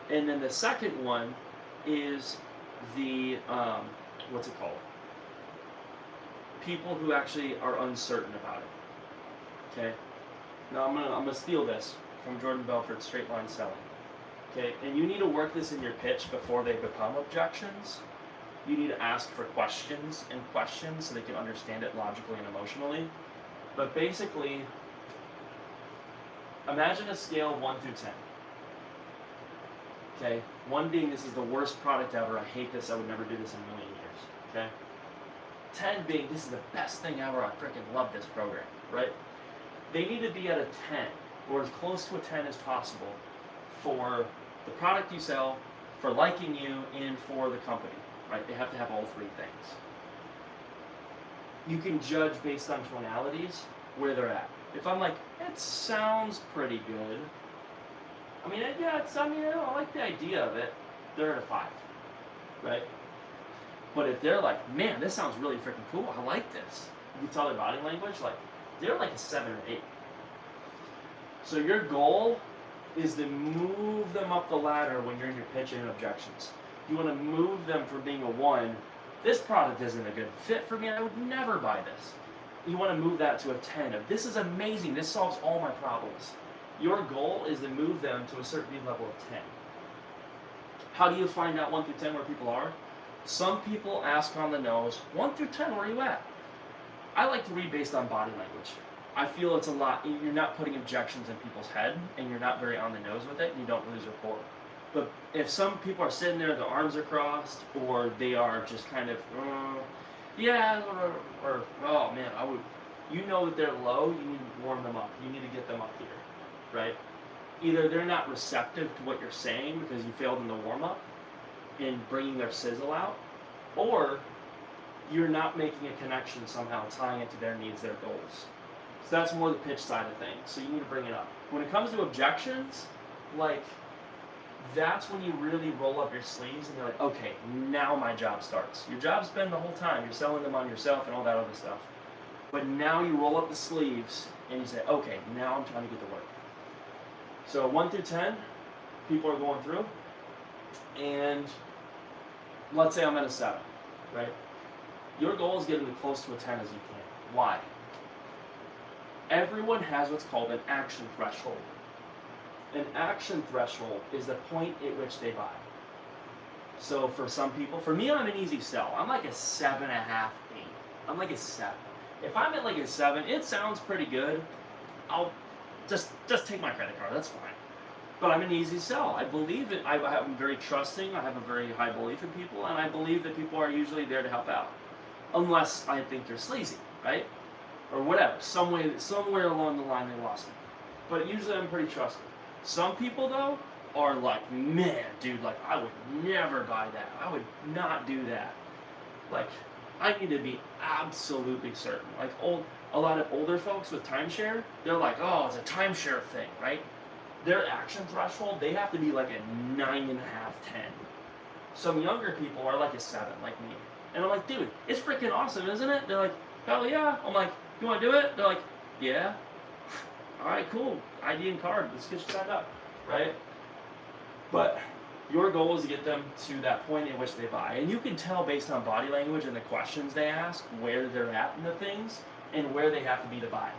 [SPEAKER 1] And then the second one is the, what's it called? People who actually are uncertain about it. Okay? Now I'm gonna steal this from Jordan Belfort's Straight Line Selling. Okay? And you need to work this in your pitch before they become objections. You need to ask for questions so they can understand it logically and emotionally. But basically, imagine a scale of 1 through 10. Okay? 1 being this is the worst product ever, I hate this, I would never do this in a million years. Okay? 10 being this is the best thing ever, I freaking love this program, right? They need to be at a 10, or as close to a 10 as possible for the product you sell, for liking you, and for the company. Right? They have to have all 3 things. You can judge based on tonalities where they're at. If I'm like, it sounds pretty good. I mean, yeah, I like the idea of it. They're at a 5, right? But if they're like, man, this sounds really freaking cool. I like this. You can tell their body language, like they're like a 7 or 8. So your goal is to move them up the ladder when you're in your pitch and objections. You want to move them from being a 1, this product isn't a good fit for me, I would never buy this. You want to move that to a 10 of, this is amazing, this solves all my problems. Your goal is to move them to a certain level of 10. How do you find out 1 through 10 where people are? Some people ask on the nose, 1 through 10, where are you at? I like to read based on body language. I feel it's a lot, you're not putting objections in people's head, and you're not very on the nose with it, and you don't lose rapport. But if some people are sitting there, their arms are crossed, or they are just kind of, yeah, or oh man, you know that they're low, you need to warm them up. You need to get them up here, right? Either they're not receptive to what you're saying because you failed in the warm-up in bringing their sizzle out, or you're not making a connection somehow, tying it to their needs, their goals. So that's more the pitch side of things, so you need to bring it up. When it comes to objections, like, that's when you really roll up your sleeves and you're like, okay, now my job starts. Your job's been the whole time. You're selling them on yourself and all that other stuff. But now you roll up the sleeves and you say, okay, now I'm trying to get to work. So 1 through 10, people are going through. And let's say I'm at a 7, right? Your goal is getting as close to a 10 as you can. Why? Everyone has what's called an action threshold. An action threshold is the point at which they buy. So for some people, for me, I'm an easy sell. I'm like a 7.5, 8. I'm like a 7. If I'm at like a 7, it sounds pretty good. I'll just take my credit card. That's fine. But I'm an easy sell. I believe it. I'm very trusting. I have a very high belief in people, and I believe that people are usually there to help out, unless I think they're sleazy, right? Or whatever. Somewhere along the line they lost me. But usually I'm pretty trusting. Some people, though, are like, man, dude, like I would never buy that. I would not do that. Like, I need to be absolutely certain. Like a lot of older folks with timeshare, they're like, oh, it's a timeshare thing, right? Their action threshold, they have to be like a 9.5, 10. Some younger people are like a 7, like me. And I'm like, dude, it's freaking awesome, isn't it? They're like, hell yeah. I'm like, you want to do it? They're like, yeah. All right, cool. ID and card. Let's get you signed up, right? But your goal is to get them to that point in which they buy. And you can tell based on body language and the questions they ask where they're at in the things and where they have to be to buy.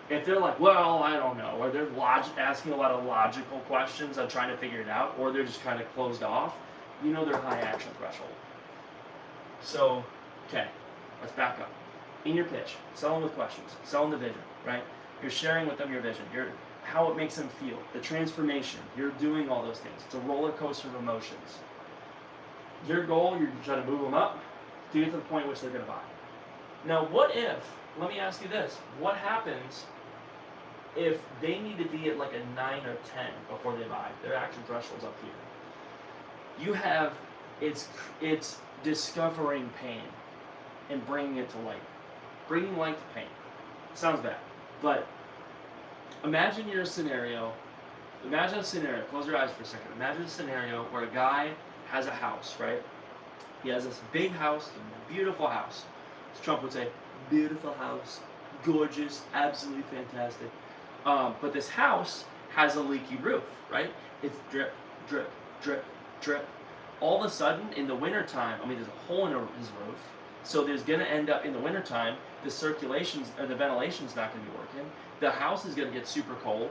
[SPEAKER 1] If they're like, well, I don't know, or they're asking a lot of logical questions on trying to figure it out, or they're just kind of closed off, you know they're high action threshold. So, okay, let's back up. In your pitch, selling with questions, selling the vision, right? You're sharing with them your vision, how it makes them feel, the transformation. You're doing all those things. It's a roller coaster of emotions. Your goal, you're trying to move them up to get to the point at which they're going to buy. Now, what if, let me ask you this, what happens if they need to be at like a 9 or 10 before they buy? Their action threshold's up here. You have, it's discovering pain and bringing it to light. Bringing light to pain. Sounds bad, but imagine a scenario, close your eyes for a second. Imagine a scenario where a guy has a house, right? He has this big house, a beautiful house. As Trump would say, beautiful house, gorgeous, absolutely fantastic. But this house has a leaky roof, right? It's drip, drip, drip, drip. All of a sudden, in the wintertime, there's a hole in his roof, so there's going to end up, in the wintertime, the circulations, or the ventilation's not going to be working. The house is going to get super cold.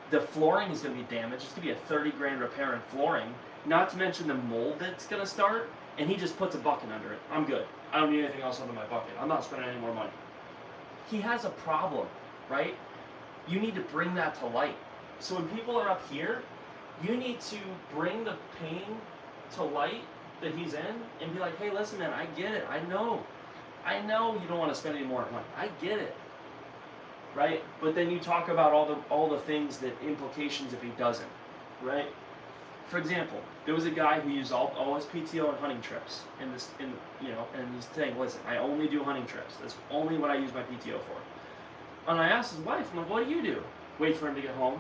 [SPEAKER 1] The flooring is going to be damaged. It's going to be a 30 grand repair in flooring, not to mention the mold that's going to start, and he just puts a bucket under it. I'm good. I don't need anything else under my bucket. I'm not spending any more money. He has a problem, right? You need to bring that to light. So when people are up here, you need to bring the pain to light that he's in and be like, hey, listen, man, I get it. I know you don't want to spend any more money. I get it, right? But then you talk about all the things that implications if he doesn't, right? For example, there was a guy who used all his PTO on hunting trips, and he's saying, listen, I only do hunting trips. That's only what I use my PTO for. And I asked his wife, I'm like, what do you do? Wait for him to get home.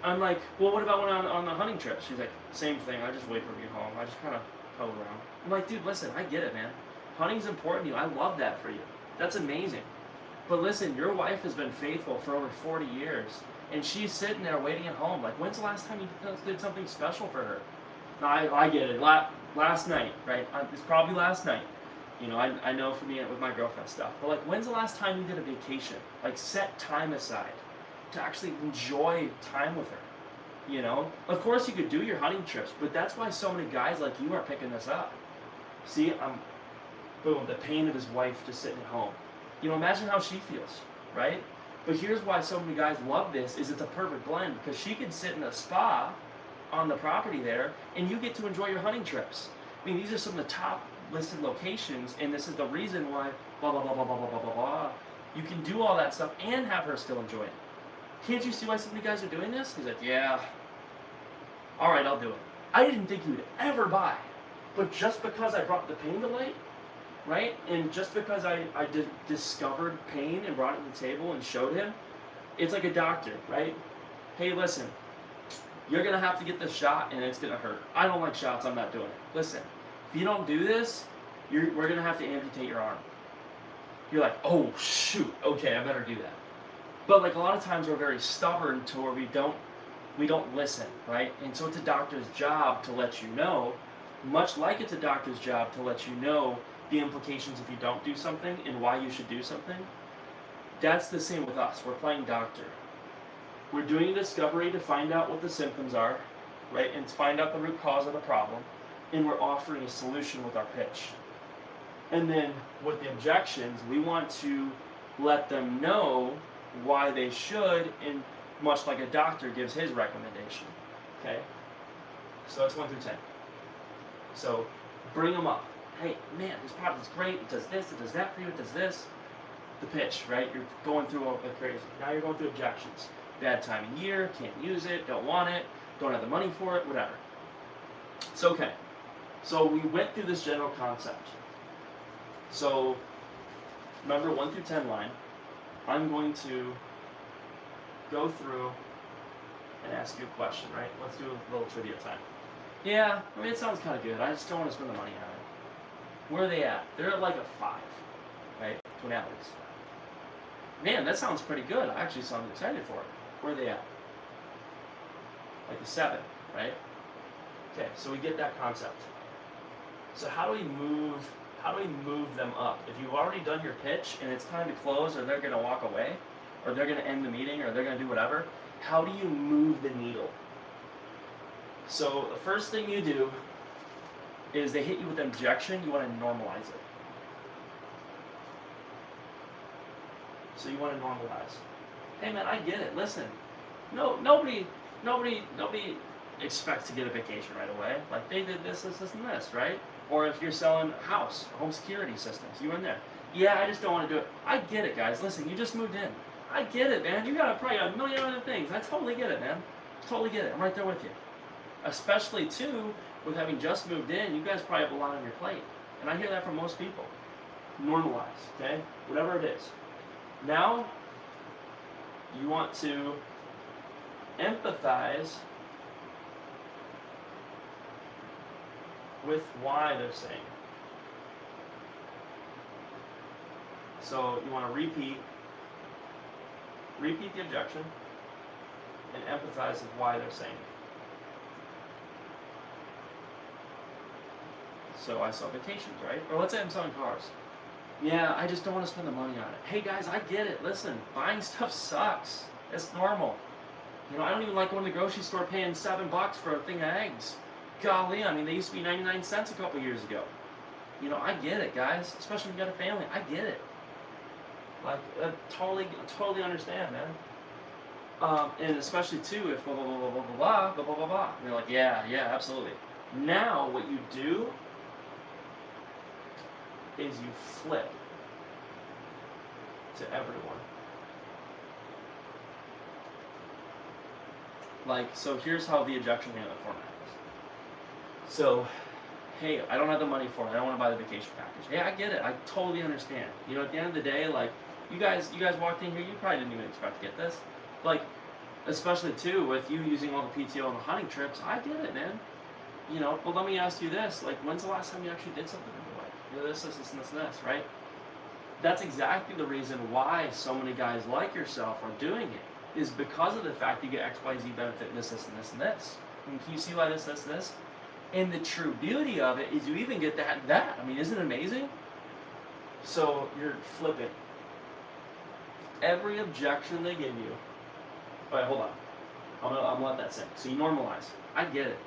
[SPEAKER 1] I'm like, well, what about when I'm on the hunting trip? She's like, same thing. I just wait for him to get home. I just kind of tow around. I'm like, dude, listen, I get it, man. Hunting's important to you. I love that for you. That's amazing. But listen, your wife has been faithful for over 40 years, and she's sitting there waiting at home. Like, when's the last time you did something special for her? No, I get it. Last night, right? It's probably last night. I know for me with my girlfriend stuff. But like, when's the last time you did a vacation? Like, set time aside to actually enjoy time with her. Of course you could do your hunting trips, but that's why so many guys like you are picking this up. See, boom, the pain of his wife just sitting at home. Imagine how she feels, right? But here's why so many guys love this, is it's a perfect blend, because she can sit in a spa on the property there, and you get to enjoy your hunting trips. These are some of the top listed locations, and this is the reason why blah, blah, blah, blah, blah, blah, blah, blah, blah. You can do all that stuff and have her still enjoy it. Can't you see why so many guys are doing this? He's like, yeah. All right, I'll do it. I didn't think he would ever buy. But just because I brought the pain to light, right? And just because I discovered pain and brought it to the table and showed him, it's like a doctor, right? Hey, listen, you're going to have to get this shot and it's going to hurt. I don't like shots. I'm not doing it. Listen, if you don't do this, we're going to have to amputate your arm. You're like, oh, shoot. Okay, I better do that. But like a lot of times we're very stubborn to where we don't listen, right? And so it's a doctor's job to let you know, much like it's a doctor's job to let you know the implications if you don't do something and why you should do something. That's the same with us. We're playing doctor. We're doing a discovery to find out what the symptoms are, right? And to find out the root cause of the problem. And we're offering a solution with our pitch. And then with the objections, we want to let them know why they should, and much like a doctor gives his recommendation. Okay? So that's 1 through 10. So bring them up. Hey, man, this product is great. It does this, it does that for you, it does this. The pitch, right? You're going through all the crazy. Now you're going through objections. Bad time of year, can't use it, don't want it, don't have the money for it, whatever. It's okay. So we went through this general concept. So remember 1 through 10 line. I'm going to go through and ask you a question, right? Let's do a little trivia time. Yeah, I mean, it sounds kind of good. I just don't want to spend the money on it. Where are they at? They're at like a 5, right? To an Alex. Man, that sounds pretty good. I actually sound excited for it. Where are they at? Like a 7, right? Okay, so we get that concept. So how do we move them up? If you've already done your pitch and it's time to close, or they're going to walk away, or they're going to end the meeting, or they're going to do whatever, how do you move the needle? So the first thing you do is they hit you with an objection, you want to normalize it. So you want to normalize. Hey man, I get it. Listen, nobody expects to get a vacation right away. Like they did this, and this, right? Or if you're selling a house, home security systems, you in there. Yeah, I just don't want to do it. I get it, guys. Listen, you just moved in. I get it, man. You got probably a million other things. I totally get it, man. Totally get it. I'm right there with you. Especially too, with having just moved in, you guys probably have a lot on your plate. And I hear that from most people. Normalize, okay? Whatever it is. Now, you want to empathize with why they're saying. So you want to repeat the objection and empathize with why they're saying it. So I sell vacations, right? Or let's say I'm selling cars. Yeah, I just don't want to spend the money on it. Hey guys, I get it. Listen, buying stuff sucks. It's normal. You know, I don't even like going to the grocery store paying $7 for a thing of eggs. Golly, I mean, they used to be 99 cents a couple years ago. You know, I get it, guys. Especially when you got a family. I get it. Like, I totally understand, man. And especially too, if blah blah blah blah blah blah blah blah blah blah. And they're like, yeah, absolutely. Now, what you do is you flip to everyone. Like, so here's how the objection handling format is. So, hey, I don't have the money for it. I don't want to buy the vacation package. Hey, I get it. I totally understand. You know, at the end of the day, like, you guys walked in here, you probably didn't even expect to get this. Like, especially too, with you using all the PTO and the hunting trips, I get it, man. You know, but let me ask you this, like, when's the last time you actually did something in your life? You know, this, and this, right? That's exactly the reason why so many guys like yourself are doing it, is because of the fact you get XYZ benefit in this, and this. And can you see why this? And the true beauty of it is you even get that. I mean, isn't it amazing? So you're flipping. Every objection they give you. All right, hold on. I'm gonna let that sink. So you normalize. I get it.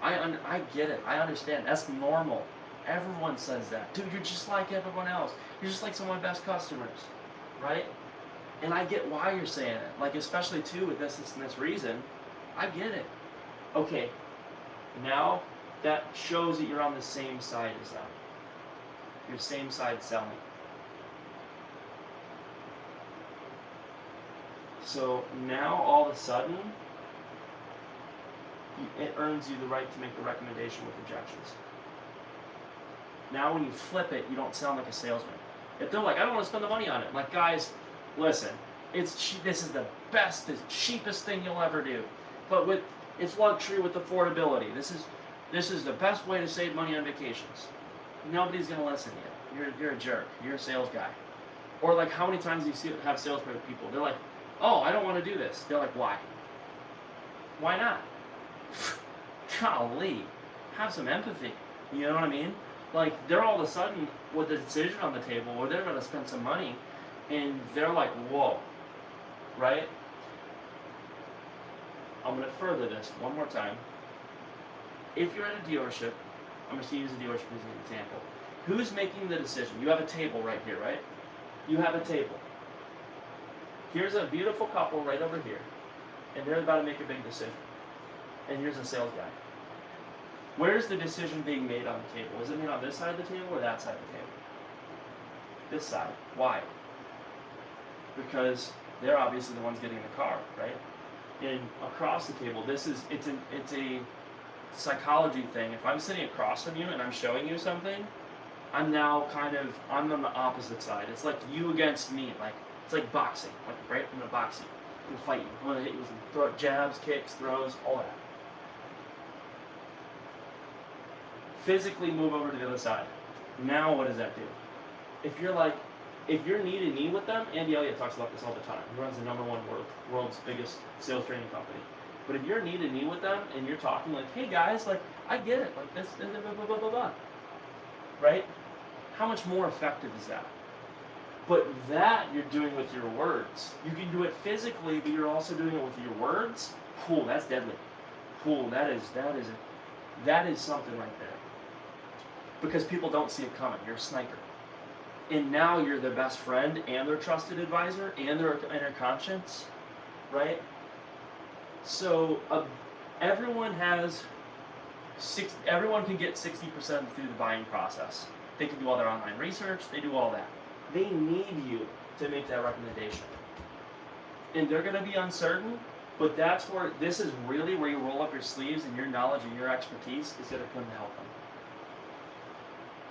[SPEAKER 1] I get it. I understand. That's normal. Everyone says that. Dude, you're just like everyone else. You're just like some of my best customers, right? And I get why you're saying it. Like, especially too with this and this reason. I get it. Okay. Now that shows that you're on the same side as them. Your same side selling. So now all of a sudden, it earns you the right to make the recommendation with objections. Now when you flip it, you don't sound like a salesman. If they're like, I don't want to spend the money on it. Like, guys, listen, this is the best, the cheapest thing you'll ever do. But it's luxury with affordability. This is the best way to save money on vacations. Nobody's going to listen to you. You're a jerk. You're a sales guy. Or like, how many times do you have sales people? They're like, oh, I don't want to do this. They're like, why? Why not? Golly, have some empathy. You know what I mean? Like, they're all of a sudden with a decision on the table where they're going to spend some money, and they're like, whoa, right? I'm going to further this one more time. If you're at a dealership, I'm going to use a dealership as an example. Who's making the decision? You have a table right here, right? You have a table. Here's a beautiful couple right over here, and they're about to make a big decision. And here's a sales guy. Where's the decision being made on the table? Is it made on this side of the table or that side of the table? This side. Why? Because they're obviously the ones getting the car, right? And across the table, it's a psychology thing. If I'm sitting across from you and I'm showing you something, I'm on the opposite side. It's like you against me. Like it's like boxing. Like right in the boxing, I'm gonna fight you. I'm gonna hit you with some jabs, kicks, throws, all that. Physically move over to the other side. Now what does that do? If you're knee to knee with them, Andy Elliott talks about this all the time. He runs the #1 world's biggest sales training company. But if you're knee to knee with them and you're talking like, hey guys, like I get it, like this, blah blah blah blah blah, right? How much more effective is that? But that you're doing with your words. You can do it physically, but you're also doing it with your words. Cool, that's deadly. Cool, that is something right there. Because people don't see it coming. You're a sniper. And now you're their best friend and their trusted advisor and their inner conscience, right? So everyone can get 60% through the buying process. They can do all their online research, they do all that. They need you to make that recommendation. And they're gonna be uncertain, but this is really where you roll up your sleeves and your knowledge and your expertise is gonna come to help them.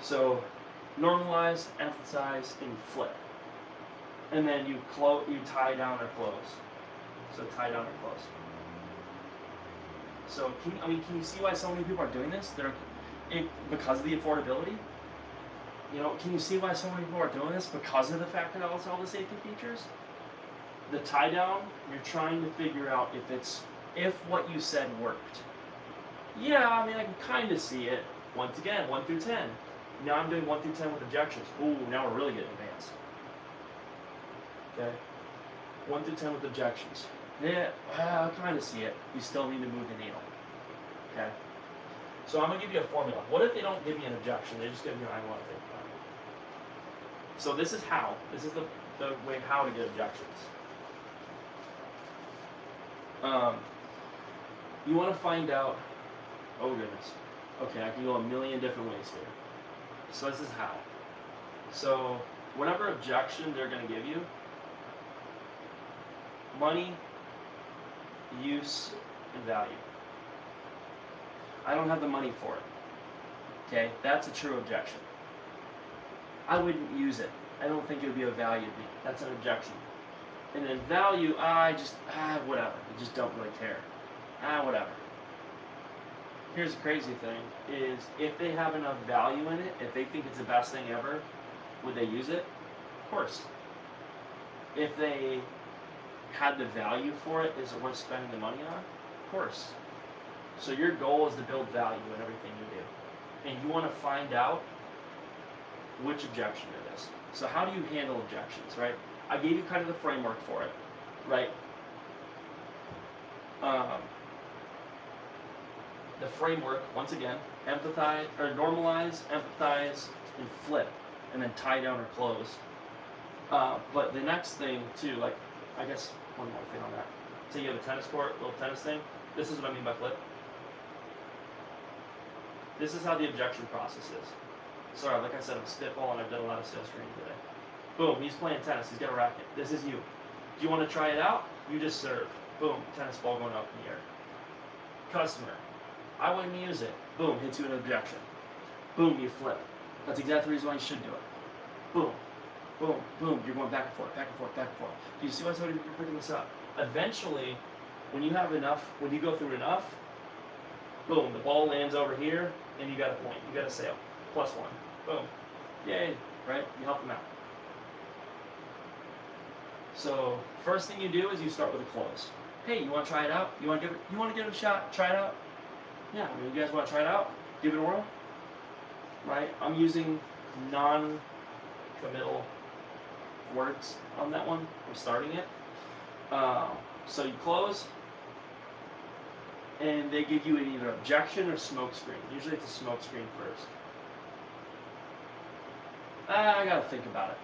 [SPEAKER 1] So normalize, emphasize, and flip. And then you tie down or close. So tie down or close. So can you see why so many people are doing this? Because of the affordability. Can you see why so many people are doing this? Because of the fact that it's all the safety features. The tie down, you're trying to figure out if what you said worked. Yeah, I mean I can kind of see it. Once again, 1 through 10. Now I'm doing 1 through 10 with objections. Ooh, now we're really getting advanced. Okay, 1 through 10 with objections. Yeah, I kind of see it. You still need to move the needle. Okay, so I'm gonna give you a formula. What if they don't give me an objection? They just give me I want to think about it. So this is how. This is the way how to get objections. You want to find out. Oh goodness. Okay, I can go a million different ways here. So this is how. So whatever objection they're going to give you, money, use, and value. I don't have the money for it. Okay, that's a true objection. I wouldn't use it. I don't think it would be of value to me. That's an objection. And then value, whatever. I just don't really care. Whatever. Here's the crazy thing, is if they have enough value in it, if they think it's the best thing ever, would they use it? Of course. If they had the value for it, is it worth spending the money on? Of course. So your goal is to build value in everything you do. And you want to find out which objection it is. So how do you handle objections, right? I gave you kind of the framework for it, right? The framework, once again, empathize, or normalize, empathize, and flip, and then tie down or close. But the next thing, too, like, I guess one more thing on that. So you have a tennis court, little tennis thing. This is what I mean by flip. This is how the objection process is. Sorry, like I said, I'm spitballing. I've done a lot of sales training today. Boom, he's playing tennis. He's got a racket. This is you. Do you want to try it out? You just serve. Boom, tennis ball going up in the air. Customer. I wouldn't use it. Boom, hits you an objection. Boom, you flip. That's exactly the reason why you should do it. Boom, boom, boom. You're going back and forth, back and forth, back and forth. Do you see why somebody's picking this up? Eventually, when you have enough, when you go through enough, boom, the ball lands over here, and you got a point. You got a sale. +1. Boom. Yay, right? You help them out. So, first thing you do is you start with a close. Hey, you want to try it out? You want to give it a shot? Try it out? Yeah, I mean, you guys want to try it out? Give it a whirl? Right? I'm using non-committal words on that one. I'm starting it. So you close, and they give you an either objection or smoke screen. Usually it's a smoke screen first. I gotta think about it.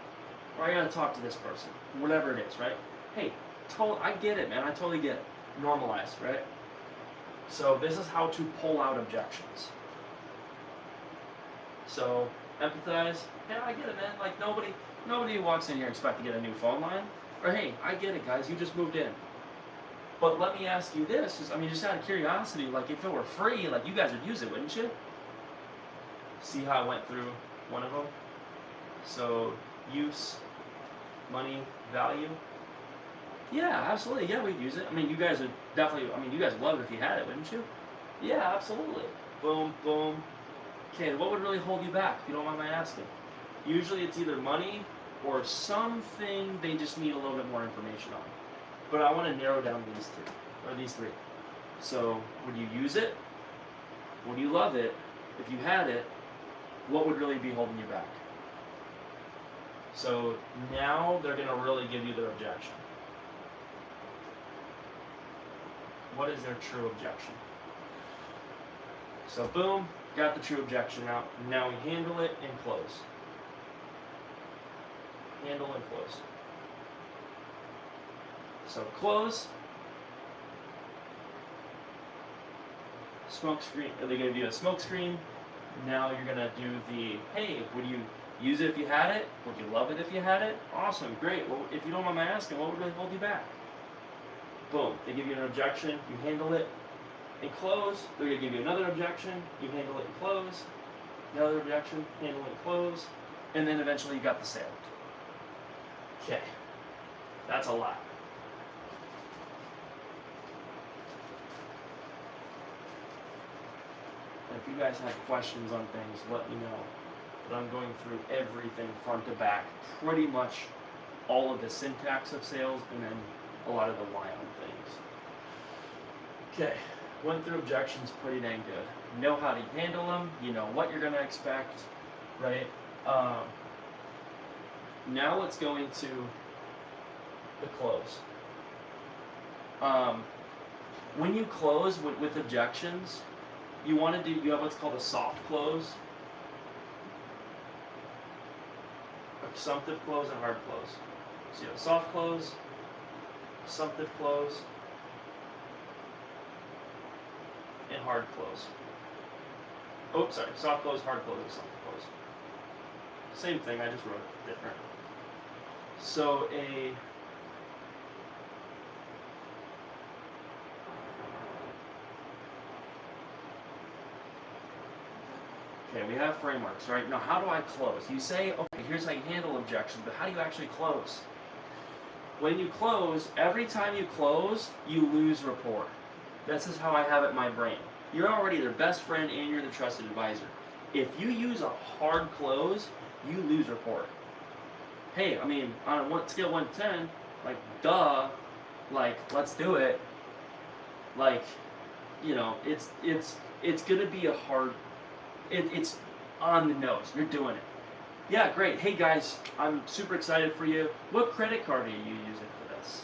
[SPEAKER 1] Or I gotta talk to this person. Whatever it is, right? Hey, I get it, man. I totally get it. Normalize, right? So this is how to pull out objections. So empathize. Hey, I get it, man. Like nobody walks in here expect to get a new phone line. Or hey, I get it, guys. You just moved in. But let me ask you this, just out of curiosity, like if it were free, like you guys would use it, wouldn't you? See how I went through one of them? So, use, money, value. Yeah, absolutely. Yeah, we'd use it. You guys would definitely, you guys would love it if you had it, wouldn't you? Yeah, absolutely. Boom, boom. Okay, what would really hold you back, if you don't mind my asking? Usually it's either money or something they just need a little bit more information on. But I want to narrow down these three. So, would you use it? Would you love it? If you had it, what would really be holding you back? So now they're going to really give you their objection. What is their true objection? So boom, got the true objection out. Now we handle it and close. Handle and close. So close. Smoke screen. They're going to do a smoke screen. Now you're going to do the, hey, would you use it if you had it? Would you love it if you had it? Awesome, great. Well, if you don't mind my asking, what would really hold you back? Boom. They give you an objection. You handle it and close. They're going to give you another objection. You handle it and close. Another objection. Handle it and close. And then eventually you got the sale. Okay. That's a lot. If you guys have questions on things, let me know. But I'm going through everything front to back, pretty much all of the syntax of sales, and then a lot of the why on things. Okay, went through objections pretty dang good. Know how to handle them, you know what you're going to expect, right? Now let's go into the close. When you close with objections, you have what's called a soft close, a assumptive close, and hard close. So you have soft close, assumptive close, and hard close. Oh, sorry, soft close, hard close, assumptive close. Same thing, I just wrote it different. So okay, we have frameworks, right? Now, how do I close? You say, okay, here's how you handle objections, but how do you actually close? When you close, every time you close, you lose rapport. This is how I have it in my brain. You're already their best friend and you're the trusted advisor. If you use a hard close, you lose rapport. Hey, on a scale of 1 to 10, like, duh, like, let's do it. Like, it's gonna be a hard. It's on the nose. You're doing it. Yeah, great. Hey guys, I'm super excited for you. What credit card are you using for this?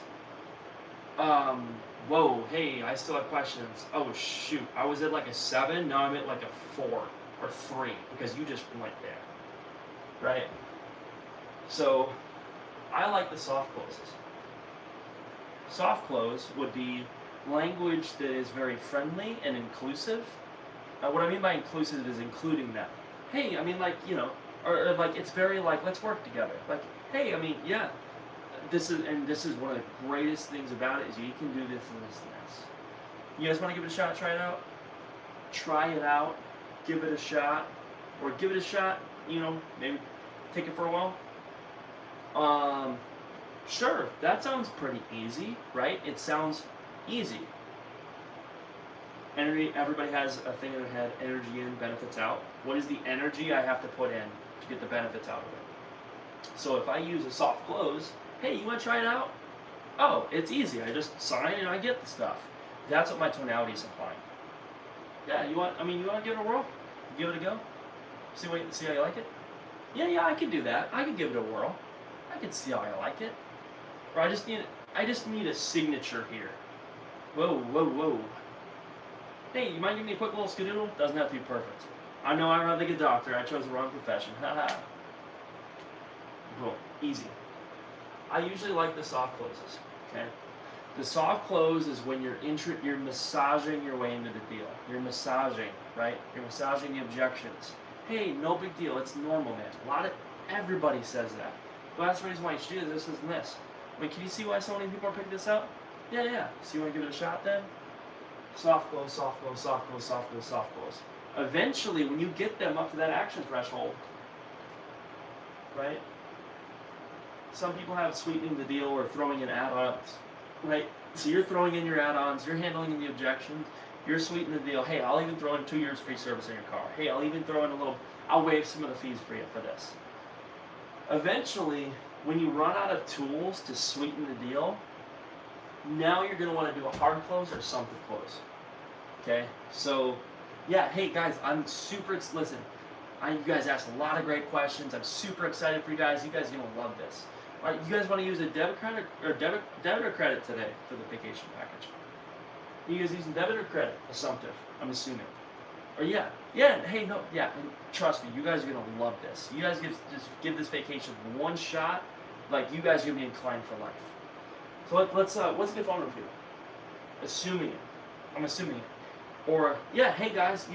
[SPEAKER 1] Whoa, hey, I still have questions. Oh shoot, I was at like a 7, now I'm at like a 4 or 3 because you just went there. Right? So, I like the soft closes. Soft close would be language that is very friendly and inclusive. What I mean by inclusive is including them. Hey, or like it's very like, let's work together. Like, hey, yeah, this is one of the greatest things about it is you can do this and this and this. You guys want to give it a shot, try it out? Try it out, give it a shot, or give it a shot, maybe take it for a while. Sure, that sounds pretty easy, right? It sounds easy. Everybody has a thing in their head, energy in, benefits out. What is the energy I have to put in to get the benefits out of it? So if I use a soft close, hey, you want to try it out? Oh, it's easy. I just sign and I get the stuff. That's what my tonality is implying. Yeah, you want to give it a whirl? Give it a go? See how you like it? Yeah, I could do that. I could give it a whirl. I could see how I like it. Or I just need a signature here. Whoa. Hey, you mind giving me a quick little skedoodle? Doesn't have to be perfect. I know I'm not a good doctor. I chose the wrong profession. Haha. Boom. Easy. I usually like the soft closes. Okay. The soft close is when you're massaging your way into the deal. You're massaging, right? You're massaging the objections. Hey, no big deal. It's normal, man. Everybody says that. Well, that's the reason why you should do this and this. Can you see why so many people are picking this up? Yeah. So you want to give it a shot then? Soft close, soft close, soft close, soft close, soft close. Eventually, when you get them up to that action threshold, right? Some people have sweetening the deal or throwing in add-ons, right? So you're throwing in your add-ons, you're handling the objections, you're sweetening the deal. Hey, I'll even throw in 2 years free service on your car. Hey, I'll even throw in I'll waive some of the fees for you for this. Eventually, when you run out of tools to sweeten the deal, now you're going to want to do a hard close or assumptive close. Okay? So, yeah, hey guys, listen, you guys asked a lot of great questions. I'm super excited for you guys. You guys are going to love this. All right, you guys want to use a debit or credit today for the vacation package? You guys using debit or credit? Assumptive, I'm assuming. Or and trust me, you guys are gonna love this. You guys just give this vacation one shot, like you guys are gonna be inclined for life. So let's what's a good phone number for you? Assuming it. I'm assuming it. Or hey guys,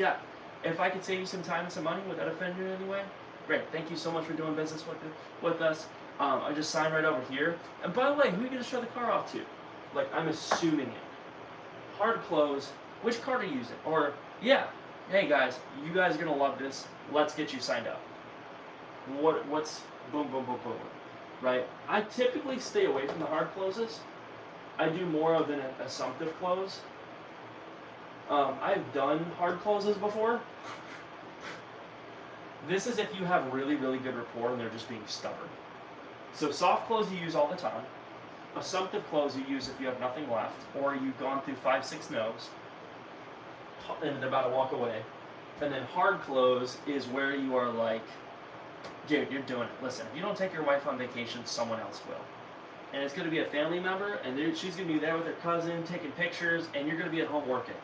[SPEAKER 1] if I could save you some time and some money, would that offend you in any way? Great, thank you so much for doing business with us. I just signed right over here. And by the way, who are you gonna show the car off to? Like I'm assuming it. Hard close. Which card are you using? Or hey guys, you guys are gonna love this. Let's get you signed up. What's boom, right? I typically stay away from the hard closes. I do more of an assumptive close. I've done hard closes before. This is if you have really, really good rapport and they're just being stubborn. So soft close you use all the time. Assumptive close you use if you have nothing left, or you've gone through 5-6 no's and they're about to walk away. And then hard close is where you are like, dude, you're doing it. Listen, if you don't take your wife on vacation, someone else will. And it's going to be a family member, and she's going to be there with her cousin, taking pictures, and you're going to be at home working.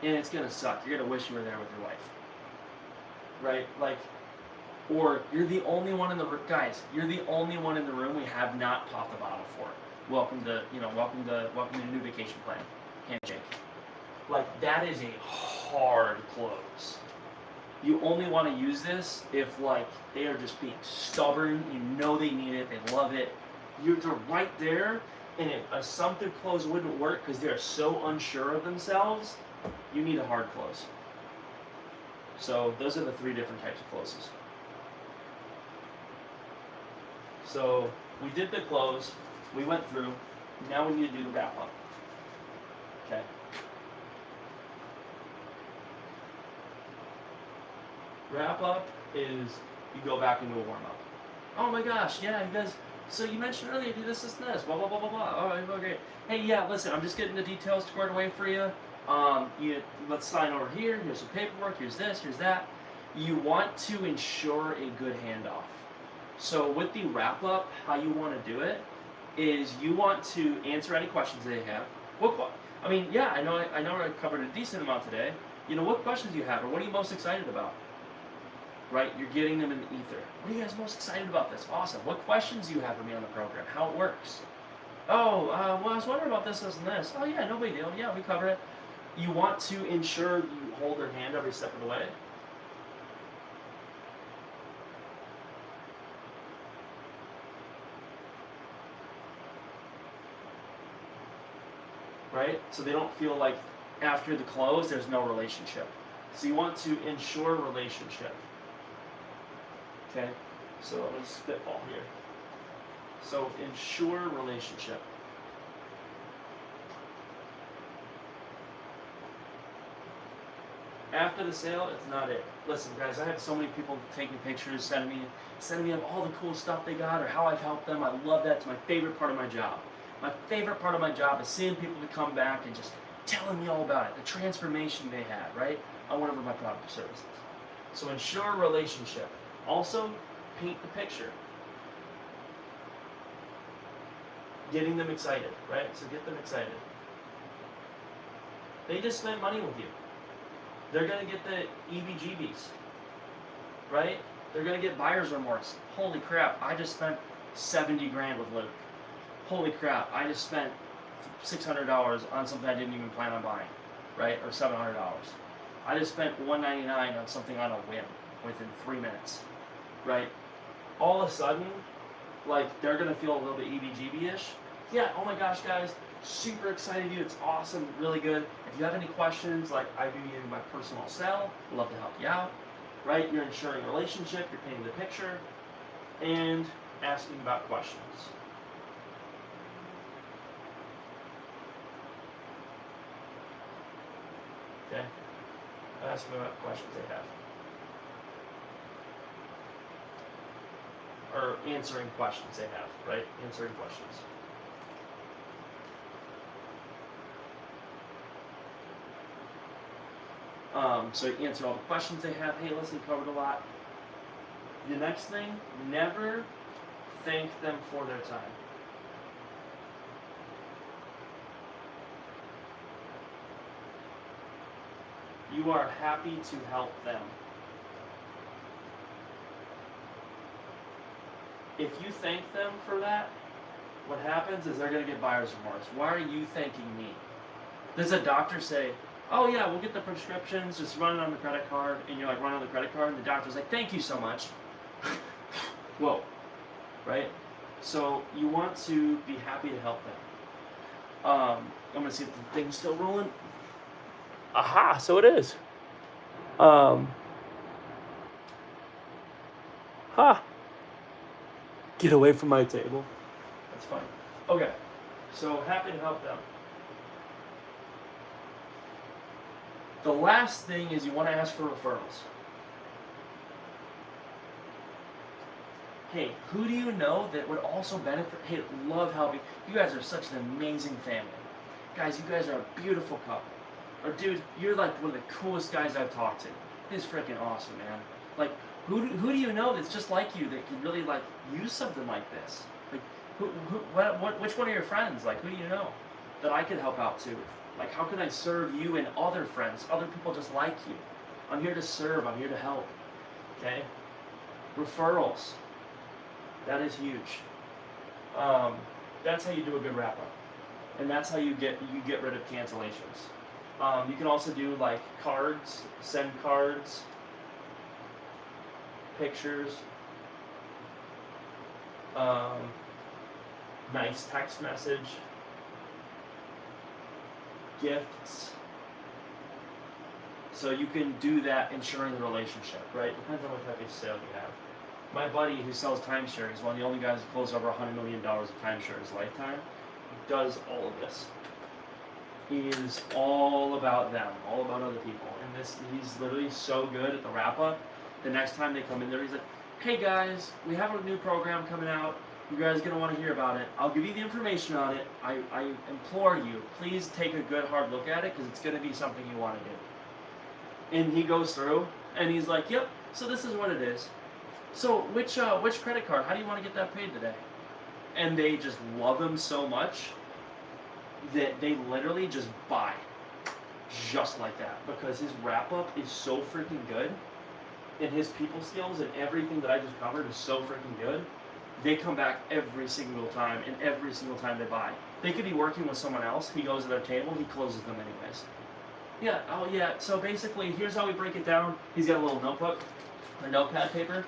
[SPEAKER 1] And it's going to suck. You're going to wish you were there with your wife. Right? Like, or you're the only one in the room. Guys, you're the only one in the room we have not popped the bottle for. Welcome to the new vacation plan. Handshake. Like, that is a hard close. You only want to use this if, like, they are just being stubborn, you know they need it, they love it. They're right there, and an assumptive close wouldn't work because they're so unsure of themselves. You need a hard close. So those are the 3 different types of closes. So we did the close, we went through, now we need to do the wrap up. Okay. Wrap up is you go back into a warm up. Oh my gosh, yeah, you guys, so you mentioned earlier, do this, blah, blah, blah, blah, blah. All right, well, great. Hey, listen, I'm just getting the details squared away for you. Let's sign over here, here's some paperwork, here's this, here's that. You want to ensure a good handoff. So with the wrap up, how you want to do it is you want to answer any questions they have. I know I covered a decent amount today. What questions do you have, or what are you most excited about? Right? You're getting them in the ether. What are you guys most excited about this? Awesome. What questions do you have for me on the program? How it works? Well, I was wondering about this, and this. Oh, yeah, no big deal. Yeah, we cover it. You want to ensure you hold their hand every step of the way. Right? So they don't feel like after the close, there's no relationship. So you want to ensure relationship. Okay, so I'm going to spitball here. So ensure relationship. After the sale, it's not it. Listen, guys, I have so many people taking pictures, sending me all the cool stuff they got or how I've helped them. I love that. It's my favorite part of my job. My favorite part of my job is seeing people to come back and just telling me all about it, the transformation they had, right, on whatever my product or service is. So ensure relationship. Also, paint the picture. Getting them excited, right? So get them excited. They just spent money with you. They're going to get the EBGBs, right? They're going to get buyer's remorse. Holy crap, I just spent 70 grand with Luke. Holy crap, I just spent $600 on something I didn't even plan on buying, right? Or $700. I just spent $199 on something on a whim within 3 minutes, right? All of a sudden, like, they're going to feel a little bit EBGB-ish. Yeah, oh my gosh, guys, Super excited you. It's awesome, really good. If you have any questions, like I do you my personal cell, I'd love to help you out. Right? You're ensuring a relationship, you're painting the picture, and asking about questions. Okay? Ask them about questions they have. Or answering questions they have, right? Answering questions. So you answer all the questions they have. Hey, listen, covered a lot. The next thing, never thank them for their time. You are happy to help them. If you thank them for that, what happens is they're going to get buyer's remorse. Why are you thanking me? Does a doctor say, oh yeah, we'll get the prescriptions, just run it on the credit card, and you're like, run on the credit card, and the doctor's like, thank you so much. Whoa, right? So you want to be happy to help them. I'm going to see if the thing's still rolling. Aha, so it is. Get away from my table. That's fine. Okay, so happy to help them. The last thing is you want to ask for referrals. Hey, who do you know that would also benefit? Hey, love helping. You guys are such an amazing family. Guys, you guys are a beautiful couple. Or dude, you're like one of the coolest guys I've talked to. This is freaking awesome, man. Like, who do you know that's just like you that could really like use something like this? Like, which one of your friends? Like, who do you know that I could help out too? Like, how can I serve you and other friends, other people just like you? I'm here to serve. I'm here to help. Okay? Referrals. That is huge. That's how you do a good wrap up, and that's how you get rid of cancellations. You can also do like cards, send cards, pictures, nice text message, gifts. So you can do that ensuring the relationship, right? Depends on what type of sale you have. My buddy who sells timeshare is one of the only guys who closed over $100 million of timeshare in his lifetime. He does all of this. He is all about them, all about other people. And he's literally so good at the wrap up. The next time they come in there, he's like, hey guys, we have a new program coming out. You guys are going to want to hear about it. I'll give you the information on it. I implore you, please take a good hard look at it because it's going to be something you want to do. And he goes through and he's like, yep, so this is what it is. So which credit card? How do you want to get that paid today? And they just love him so much that they literally just buy just like that because his wrap up is so freaking good and his people skills and everything that I just covered is so freaking good. They come back every single time, and every single time they buy. They could be working with someone else. He goes to their table, he closes them anyways. Yeah, oh yeah, so basically here's how we break it down. He's got a little notebook, or notepad paper.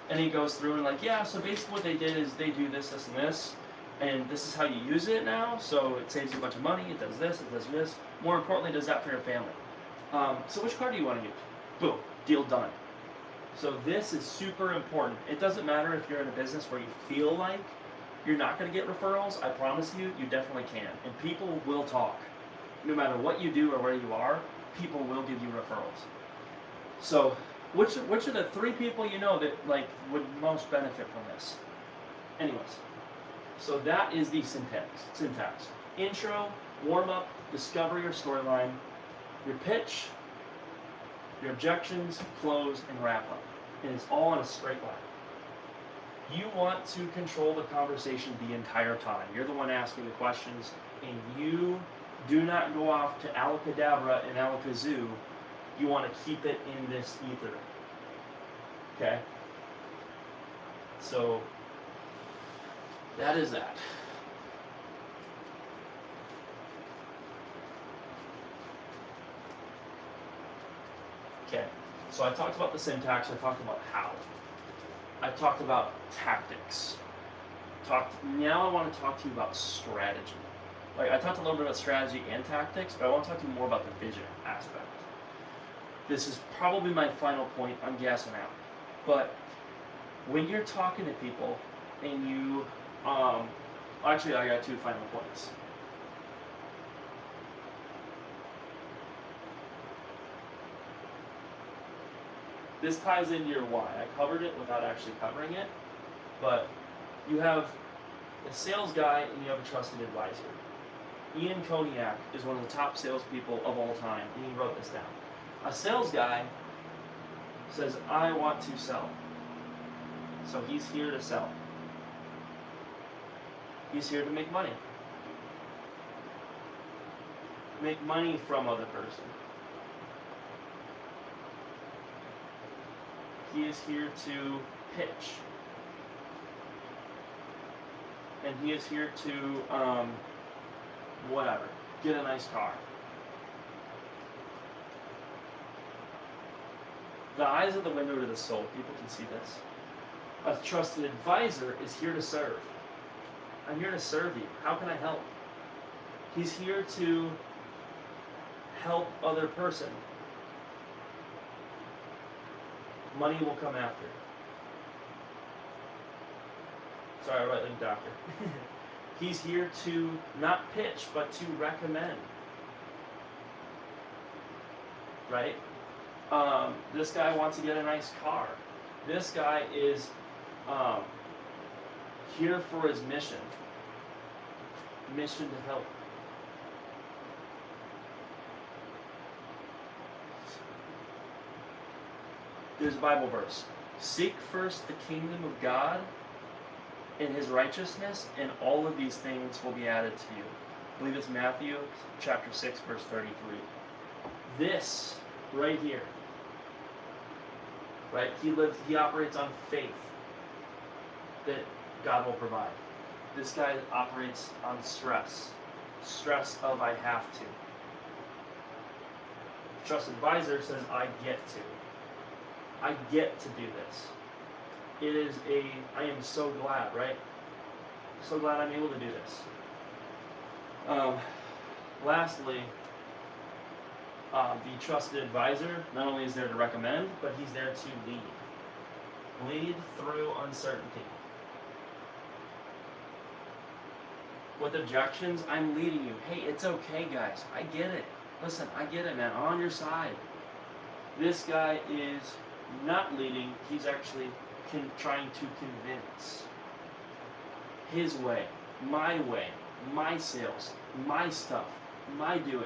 [SPEAKER 1] And he goes through and like, yeah, so basically what they did is they do this, this, and this, and this is how you use it now, so it saves you a bunch of money, it does this, it does this. More importantly, it does that for your family. So which card do you want to use? Boom, deal done. So this is super important. It doesn't matter if you're in a business where you feel like you're not going to get referrals, I promise you, you definitely can. And people will talk. No matter what you do or where you are, people will give you referrals. So which are the 3 people you know that like would most benefit from this? Anyways, so that is the syntax. Intro, warm up, discovery or storyline, your pitch, your objections, close, and wrap up. And it's all on a straight line. You want to control the conversation the entire time. You're the one asking the questions, and you do not go off to Alakadabra and Alakazoo. You want to keep it in this ether. Okay? So, that is that. Okay, so I talked about the syntax, I talked about how. I talked about tactics. Now I want to talk to you about strategy. Like, I talked a little bit about strategy and tactics, but I want to talk to you more about the vision aspect. This is probably my final point. I'm gassing out. But when you're talking to people and you, actually, I got 2 final points. This ties into your why. I covered it without actually covering it, but you have a sales guy and you have a trusted advisor. Ian Koniak is one of the top salespeople of all time, and he wrote this down. A sales guy says, I want to sell. So he's here to sell. He's here to make money. Make money from other person. He is here to pitch. And he is here to, whatever, get a nice car. The eyes are the window to the soul. People can see this. A trusted advisor is here to serve. I'm here to serve you. How can I help? He's here to help other person. Money will come after. Sorry, I write like a doctor. He's here to not pitch, but to recommend. Right? This guy wants to get a nice car. This guy is here for his mission. Mission to help. There's a Bible verse. Seek first the kingdom of God and his righteousness, and all of these things will be added to you. I believe it's Matthew chapter 6, verse 33. This right here, right? He operates on faith that God will provide. This guy operates on stress. Stress of I have to. Trust advisor says I get to. I get to do this. It is I am so glad, right? So glad I'm able to do this. Lastly, the trusted advisor not only is there to recommend, but he's there to lead. Lead through uncertainty. With objections, I'm leading you. Hey, it's okay, guys. I get it. Listen, I get it, man. I'm on your side. This guy is not leading. He's actually trying to convince. His way, my sales, my stuff, my doing,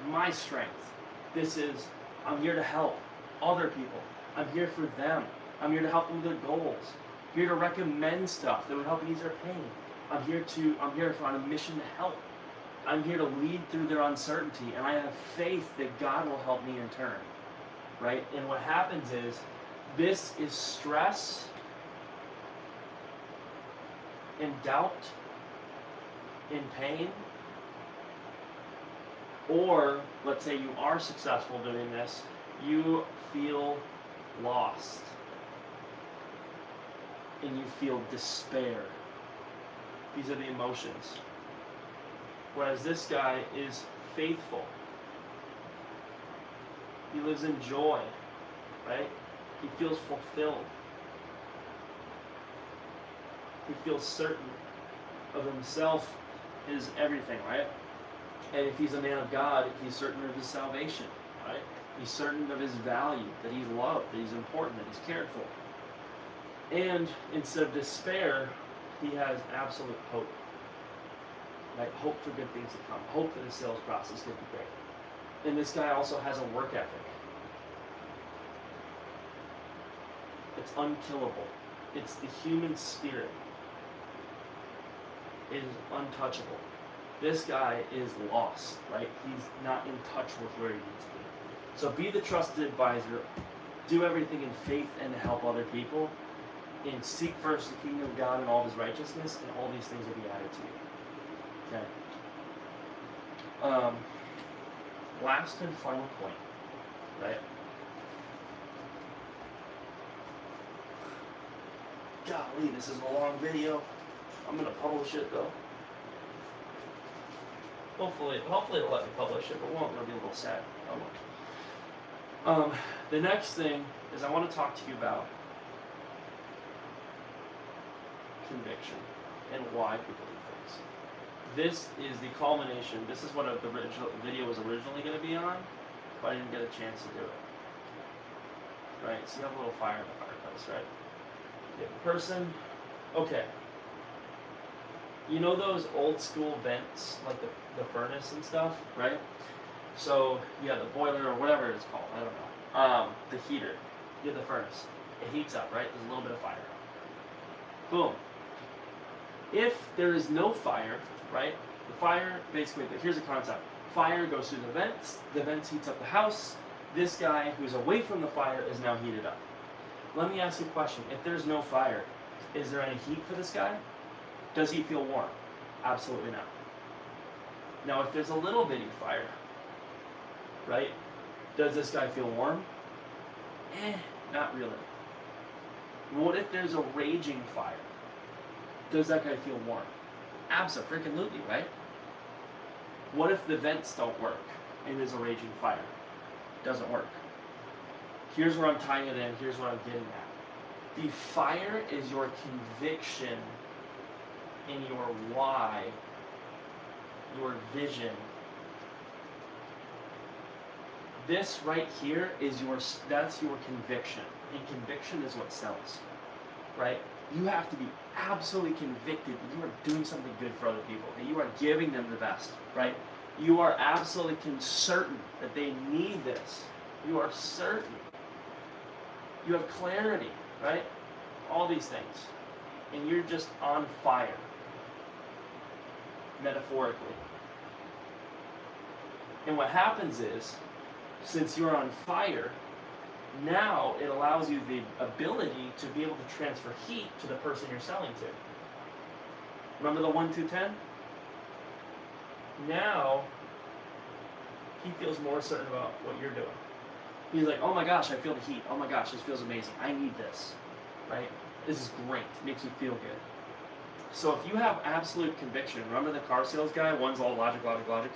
[SPEAKER 1] my strength. This is, I'm here to help other people. I'm here for them. I'm here to help them with their goals. Here to recommend stuff that would help ease their pain. I'm here on a mission to help. I'm here to lead through their uncertainty, and I have faith that God will help me in turn. Right? And what happens is, this is stress and doubt and pain. Or, let's say you are successful doing this, you feel lost. And you feel despair. These are the emotions. Whereas this guy is faithful. He lives in joy, right? He feels fulfilled. He feels certain of himself is everything, right? And if he's a man of God, he's certain of his salvation, right? He's certain of his value, that he's loved, that he's important, that he's cared for. And instead of despair, he has absolute hope. Like hope for good things to come. Hope that the sales process could be great. And this guy also has a work ethic. It's unkillable. It's the human spirit. It is untouchable. This guy is lost, right? He's not in touch with where he needs to be. So be the trusted advisor. Do everything in faith and to help other people. And seek first the kingdom of God and all of his righteousness, and all these things will be added to you. Okay. Last and final point, right? Golly, this is a long video. I'm gonna publish it though. Hopefully it'll let me publish it, but it won't. It'll be a little sad. The next thing is I want to talk to you about conviction and why people do things. This is the culmination. This is what the video was originally going to be on, but I didn't get a chance to do it. Right? So you have a little fire in the fireplace, right? You have a person. Okay. You know those old school vents, like the furnace and stuff, right? So you have the boiler or whatever it's called, I don't know. The heater, you have the furnace. It heats up, right? There's a little bit of fire. Boom. If there is no fire, right? The fire, basically, here's the concept. Fire goes through the vents heats up the house. This guy who's away from the fire is now heated up. Let me ask you a question. If there's no fire, is there any heat for this guy? Does he feel warm? Absolutely not. Now, if there's a little bitty fire, right? Does this guy feel warm? Not really. What if there's a raging fire? Does that guy feel warm? Absolutely, right? What if the vents don't work and there's a raging fire? Doesn't work. Here's where I'm tying it in. Here's what I'm getting at. The fire is your conviction in your why, your vision. This right here is that's your conviction. And conviction is what sells, right? You have to be absolutely convicted that you are doing something good for other people, that you are giving them the best, right? You are absolutely certain that they need this. You are certain. You have clarity, right? All these things. And you're just on fire, metaphorically. And what happens is, since you're on fire, now it allows you the ability to be able to transfer heat to the person you're selling to. Remember the 1, 2, 10? Now, he feels more certain about what you're doing. He's like, oh my gosh, I feel the heat. Oh my gosh, this feels amazing. I need this, right? This is great. It makes me feel good. So if you have absolute conviction, remember the car sales guy? One's all logic.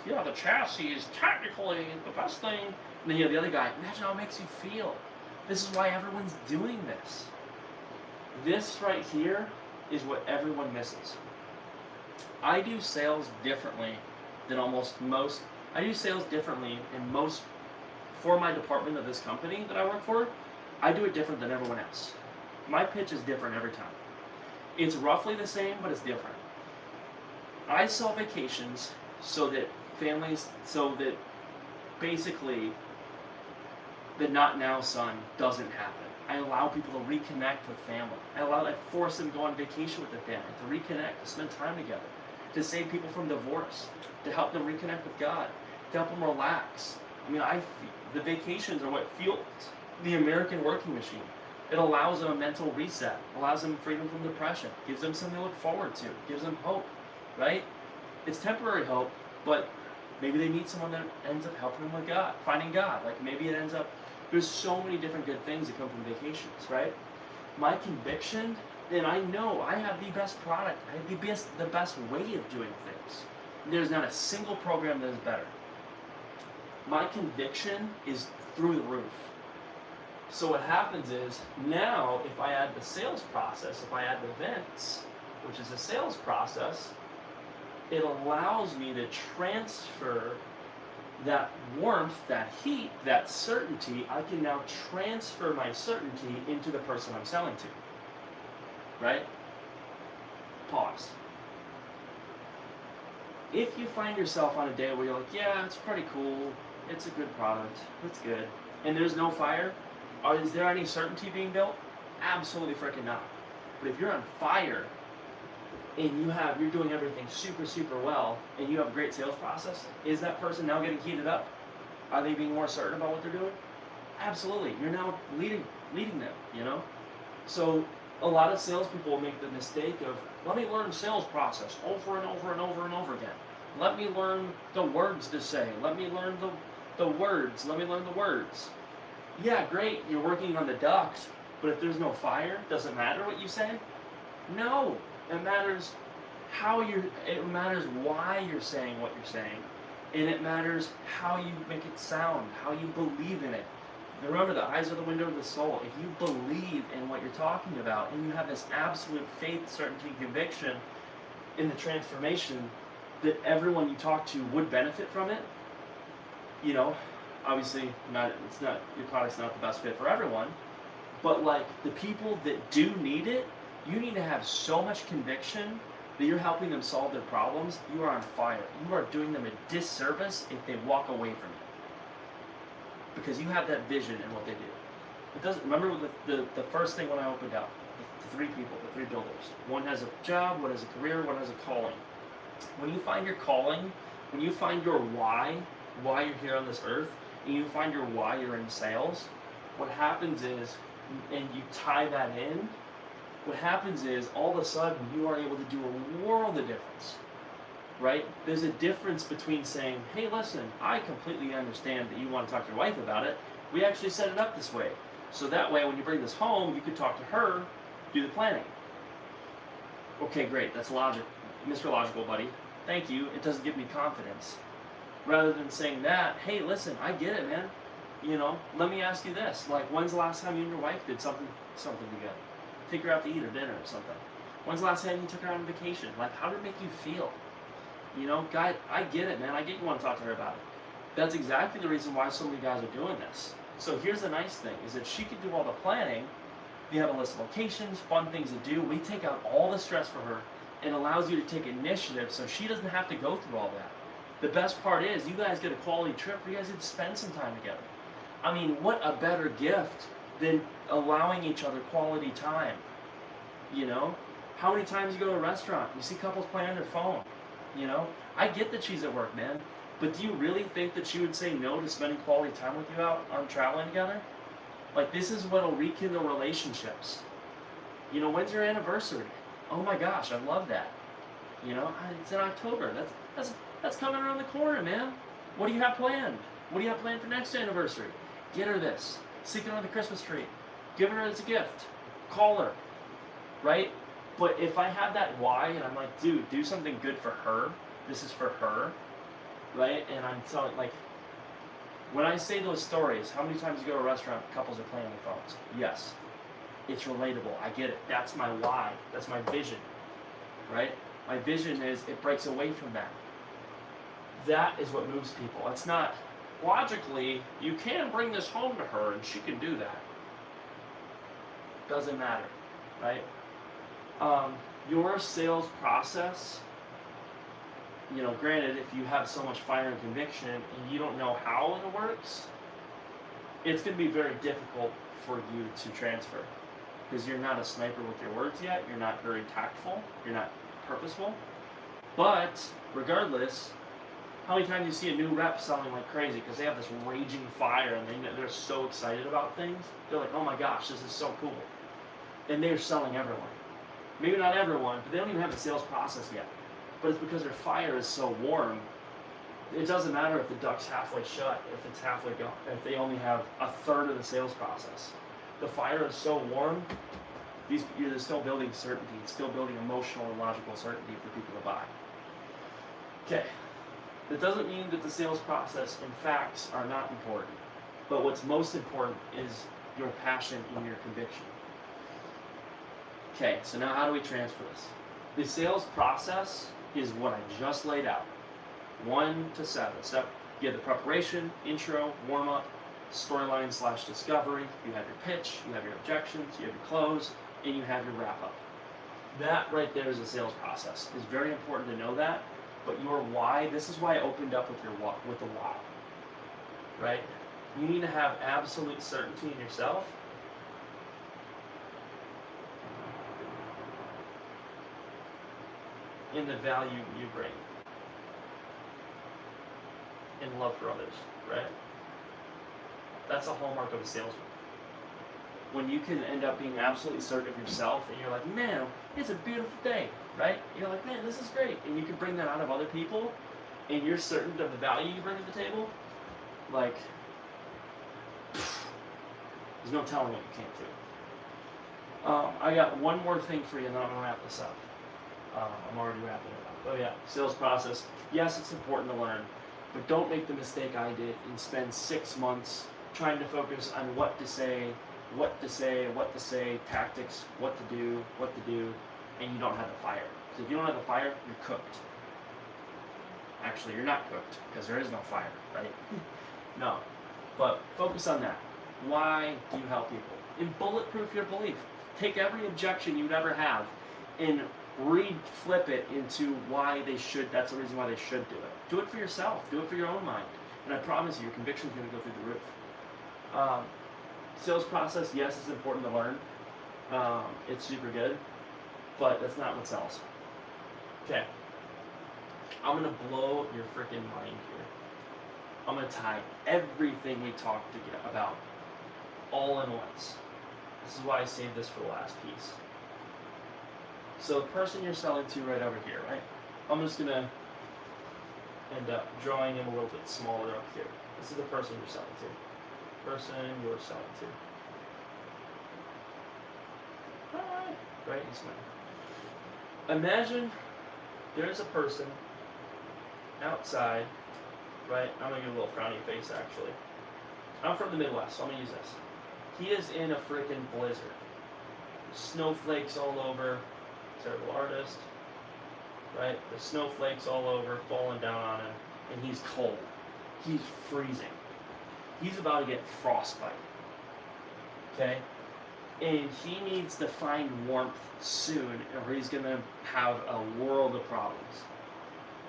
[SPEAKER 1] Yeah, the chassis is technically the best thing. And then you have the other guy, imagine how it makes you feel. This is why everyone's doing this. This right here is what everyone misses. I do sales differently than I do sales differently in most, for my department of this company that I work for, I do it different than everyone else. My pitch is different every time. It's roughly the same, but it's different. I sell vacations so that basically the not now son doesn't happen. I allow people to reconnect with family. I force them to go on vacation with their family, to reconnect, to spend time together, to save people from divorce, to help them reconnect with God, to help them relax. I mean, the vacations are what fuels the American working machine. It allows them a mental reset, allows them freedom from depression, gives them something to look forward to, gives them hope, right? It's temporary hope, but maybe they meet someone that ends up helping them with God, finding God. Like maybe it ends up, there's so many different good things that come from vacations, right? My conviction, and I know I have the best product, I have the best way of doing things. There's not a single program that is better. My conviction is through the roof. So what happens is, now if I add the sales process, if I add the events, which is a sales process, it allows me to transfer that warmth, that heat, that certainty. I can now transfer my certainty into the person I'm selling to. Right? Pause. If you find yourself on a day where you're like, yeah, it's pretty cool, it's a good product, it's good, and there's no fire, is there any certainty being built? Absolutely freaking not. But if you're on fire and you're doing everything super, super well, and you have a great sales process, is that person now getting heated up? Are they being more certain about what they're doing? Absolutely. You're now leading them, you know? So a lot of salespeople will make the mistake of, let me learn sales process over and over and over and over again. Let me learn the words to say. Let me learn the words. Let me learn the words. Yeah, great, you're working on the ducks, but if there's no fire, does it matter what you say? No, it matters it matters why you're saying what you're saying, And it matters how you make it sound, how you believe in it. Remember, the eyes are the window of the soul. If you believe in what you're talking about and you have this absolute faith, certainty, conviction in the transformation that everyone you talk to would benefit from it, you know, obviously your product's not the best fit for everyone, but like the people that do need it, you need to have so much conviction that you're helping them solve their problems. You are on fire. You are doing them a disservice if they walk away from you, because you have that vision in what they do. It doesn't. Remember the first thing when I opened up, the three people, the three builders. One has a job, one has a career, one has a calling. When you find your calling, when you find your why you're here on this earth, and you find your why you're in sales, what happens is, and you tie that in, what happens is all of a sudden you are able to do a world of difference, right? There's a difference between saying, hey, listen, I completely understand that you want to talk to your wife about it. We actually set it up this way. So that way when you bring this home, you could talk to her, do the planning. Okay, great, that's logic. Mr. Logical, buddy. Thank you. It doesn't give me confidence. Rather than saying that, hey, listen, I get it, man. You know, let me ask you this. Like, when's the last time you and your wife did something together? Take her out to eat or dinner or something. When's the last time you took her on vacation? Like, how did it make you feel? You know, guy, I get it, man. I get you want to talk to her about it. That's exactly the reason why so many guys are doing this. So here's the nice thing, is that she could do all the planning. You have a list of locations, fun things to do. We take out all the stress for her and allows you to take initiative so she doesn't have to go through all that. The best part is you guys get a quality trip where you guys get to spend some time together. I mean, what a better gift than allowing each other quality time, you know? How many times you go to a restaurant, you see couples playing on their phone, you know? I get that she's at work, man, but do you really think that she would say no to spending quality time with you out on traveling together? Like, this is what'll rekindle relationships. You know, when's your anniversary? Oh my gosh, I love that. You know, it's in October. That's coming around the corner, man. What do you have planned? What do you have planned for next anniversary? Get her this. Stick it on the Christmas tree. Give her as a gift. Call her. Right? But if I have that why and I'm like, dude, do something good for her. This is for her. Right? And I'm telling, like, when I say those stories, how many times you go to a restaurant, couples are playing on their phones? Yes. It's relatable. I get it. That's my why. That's my vision. Right? My vision is it breaks away from that. That is what moves people. It's not, logically, you can bring this home to her and she can do that. Doesn't matter, right? Your sales process, you know, granted, if you have so much fire and conviction and you don't know how it works, it's going to be very difficult for you to transfer because you're not a sniper with your words yet. You're not very tactful. You're not purposeful. But regardless, how many times you see a new rep selling like crazy because they have this raging fire and they're so excited about things? They're like, oh my gosh, this is so cool. And they're selling everyone. Maybe not everyone, but they don't even have the sales process yet. But it's because their fire is so warm. It doesn't matter if the duct's halfway shut, if it's halfway gone, if they only have a third of the sales process. The fire is so warm, you're still building certainty. It's still building emotional and logical certainty for people to buy. Okay. That doesn't mean that the sales process and facts are not important. But what's most important is your passion and your conviction. Okay, so now how do we transfer this? The sales process is what I just laid out. 1 to 7. So you have the preparation, intro, warm-up, storyline / discovery. You have your pitch, you have your objections, you have your close, and you have your wrap-up. That right there is a sales process. It's very important to know that. But your why, this is why I opened up with the why, right? You need to have absolute certainty in yourself. In the value you bring. In love for others, right? That's a hallmark of a salesman. When you can end up being absolutely certain of yourself and you're like, man, it's a beautiful day, right? You're like, man, this is great. And you can bring that out of other people and you're certain of the value you bring to the table, like, there's no telling what you can't do. I got one more thing for you and then I'm going to wrap this up. I'm already wrapping it up. Oh yeah, sales process. Yes, it's important to learn. But don't make the mistake I did and spend 6 months trying to focus on what to say, tactics, what to do, and you don't have the fire. So if you don't have the fire, you're cooked. Actually, you're not cooked because there is no fire, right? No. But focus on that. Why do you help people? And bulletproof your belief. Take every objection you'd ever have and flip it into why they should, that's the reason why they should do it. Do it for yourself. Do it for your own mind. And I promise you, your conviction is going to go through the roof. Sales process, yes, it's important to learn. It's super good, but that's not what sells. Okay. I'm going to blow your freaking mind here. I'm going to tie everything we talked about all in once. This is why I saved this for the last piece. So the person you're selling to right over here, right? I'm just going to end up drawing him a little bit smaller up here. This is the person you're selling to. Person you're selling to. Alright. Right? He's fine. Imagine there's a person outside, right? I'm going to give a little frowny face actually. I'm from the Midwest, so I'm going to use this. He is in a freaking blizzard. Snowflakes all over. Terrible artist, right? The snowflakes all over, falling down on him, and he's cold. He's freezing. He's about to get frostbite. Okay? And he needs to find warmth soon, or he's going to have a world of problems.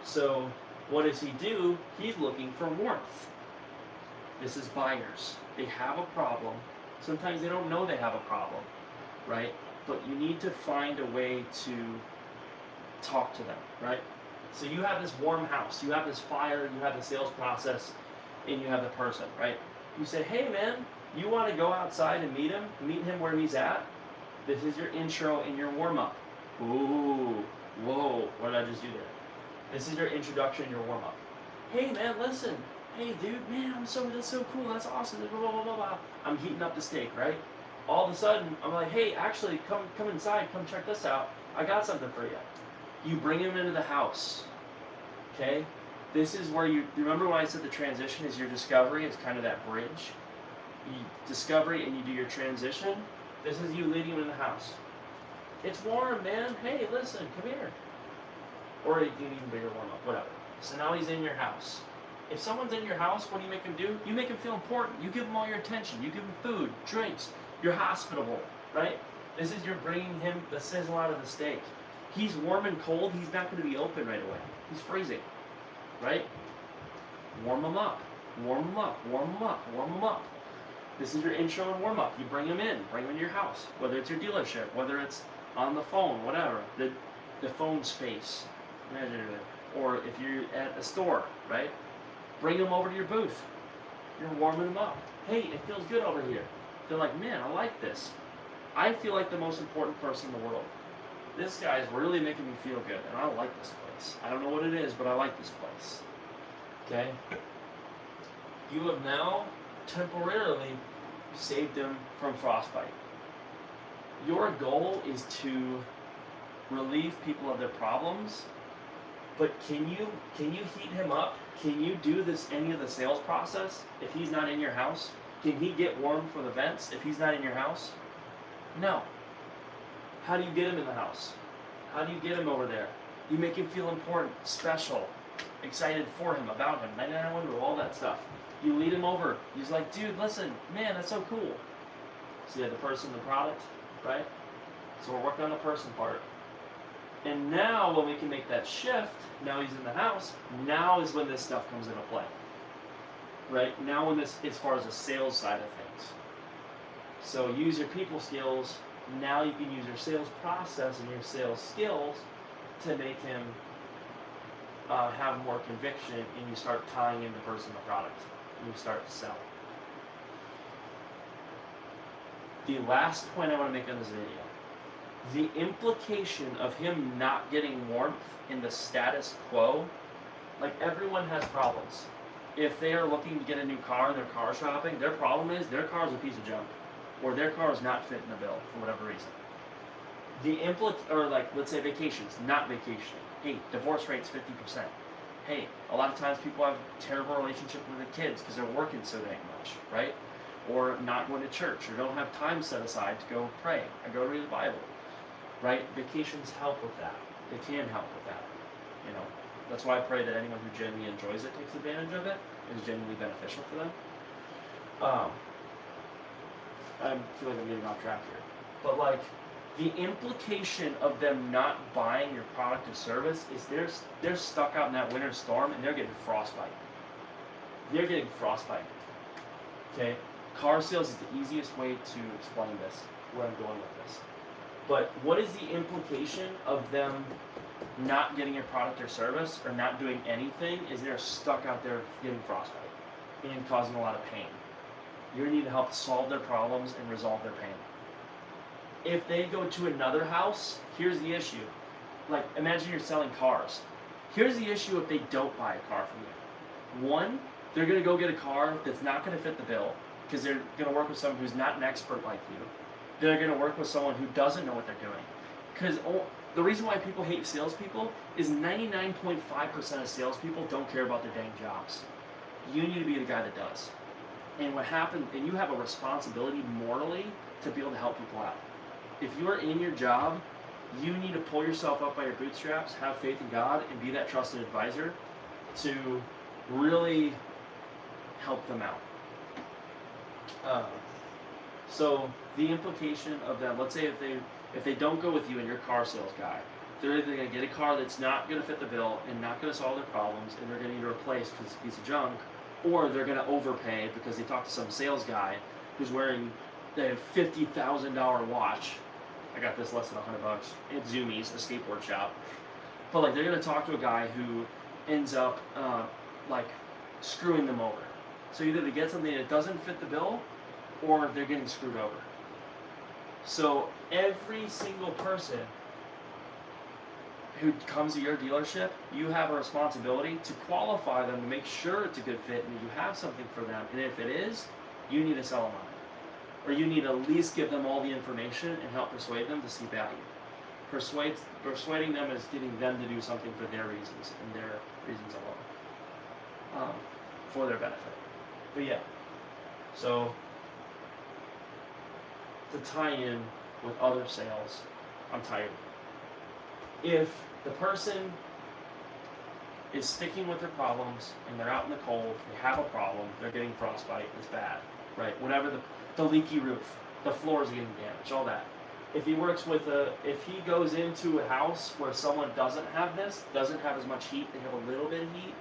[SPEAKER 1] So, what does he do? He's looking for warmth. This is buyers. They have a problem. Sometimes they don't know they have a problem, right? But you need to find a way to talk to them, right? So you have this warm house, you have this fire, you have the sales process, and you have the person, right? You say, hey man, you want to go outside and meet him where he's at? This is your intro and your warm-up. Ooh, whoa, what did I just do there? This is your introduction, your warm-up. Hey man, listen. Hey dude, man, that's so cool, that's awesome, blah, blah, blah, blah, blah. I'm heating up the steak, right? All of a sudden, I'm like, hey, actually, come inside, come check this out. I got something for you. You bring him into the house, okay? This is where you remember when I said the transition is your discovery, it's kind of that bridge. You discovery and you do your transition. This is you leading him in the house. It's warm, man. Hey, listen, come here. Or you can even bigger warm up, whatever. So now he's in your house. If someone's in your house, what do you make him do? You make him feel important. You give him all your attention. You give him food, drinks. You're hospitable, right? This is you're bringing him the sizzle out of the steak. He's warm and cold. He's not going to be open right away. He's freezing, right? Warm him up. Warm him up. Warm him up. Warm him up. This is your intro and warm up. You bring him into your house, whether it's your dealership, whether it's on the phone, whatever. The phone space, imagine it. Or if you're at a store, right? Bring him over to your booth. You're warming him up. Hey, it feels good over here. They're like, man, I like this. I feel like the most important person in the world. This guy's really making me feel good, and I like this place. I don't know what it is, but I like this place. Okay? You have now temporarily saved him from frostbite. Your goal is to relieve people of their problems, but can you heat him up? Can you do any of the sales process if he's not in your house? Can he get warm for the vents if he's not in your house? No. How do you get him in the house? How do you get him over there? You make him feel important, special, excited for him, about him, 99 all that stuff. You lead him over. He's like, dude, listen, man, that's so cool. So you have the person, the product, right? So we're working on the person part. And now when we can make that shift, now he's in the house, now is when this stuff comes into play. Right? Now when this, as far as the sales side of things. So use your people skills. Now you can use your sales process and your sales skills to make him have more conviction, and you start tying in the person, the product, and you start to sell. The last point I want to make on this video. The implication of him not getting warmth in the status quo, like everyone has problems. If they are looking to get a new car and they're car shopping, their problem is their car is a piece of junk, or their car is not fitting the bill for whatever reason. Or like, let's say vacations, not vacationing. Hey, divorce rate's 50%. Hey, a lot of times people have a terrible relationship with their kids because they're working so dang much, right? Or not going to church, or don't have time set aside to go pray or go read the Bible, right? Vacations help with that. They can help with that, you know. That's why I pray that anyone who genuinely enjoys it takes advantage of it. Is genuinely beneficial for them. I feel like I'm getting off track here, but like the implication of them not buying your product or service is they're stuck out in that winter storm and they're getting frostbite. They're getting frostbite. Okay, car sales is the easiest way to explain this. Where I'm going with this, but what is the implication of them not getting your product or service or not doing anything? Is they're stuck out there getting frostbite and causing a lot of pain. You need to help solve their problems and resolve their pain. If they go to another house, here's the issue. Like, imagine you're selling cars. Here's the issue if they don't buy a car from you. One, they're going to go get a car that's not going to fit the bill because they're going to work with someone who's not an expert like you. They're going to work with someone who doesn't know what they're doing. Because the reason why people hate salespeople is 99.5% of salespeople don't care about their dang jobs. You need to be the guy that does. And what happens, and you have a responsibility morally to be able to help people out. If you're in your job, you need to pull yourself up by your bootstraps, have faith in God, and be that trusted advisor to really help them out. So the implication of that, let's say if they don't go with you and you're a car sales guy, they're either going to get a car that's not going to fit the bill and not going to solve their problems, and they're going to need to replace because it's a piece of junk, or they're going to overpay because they talked to some sales guy who's wearing the $50,000 watch. I got this less than $100 at Zoomies, a skateboard shop. But like they're going to talk to a guy who ends up like screwing them over. So either they get something that doesn't fit the bill, or they're getting screwed over. So every single person who comes to your dealership, you have a responsibility to qualify them to make sure it's a good fit and you have something for them. And if it is, you need to sell them on it. Or you need to at least give them all the information and help persuade them to see value. Persuading them is getting them to do something for their reasons and their reasons alone, for their benefit. But yeah, so to tie in with other sales, I'm tired. If the person is sticking with their problems and they're out in the cold, they have a problem, they're getting frostbite, it's bad, right? Whatever, the leaky roof, the floors getting damaged, all that. If he works with if he goes into a house where someone doesn't have this, doesn't have as much heat, they have a little bit of heat,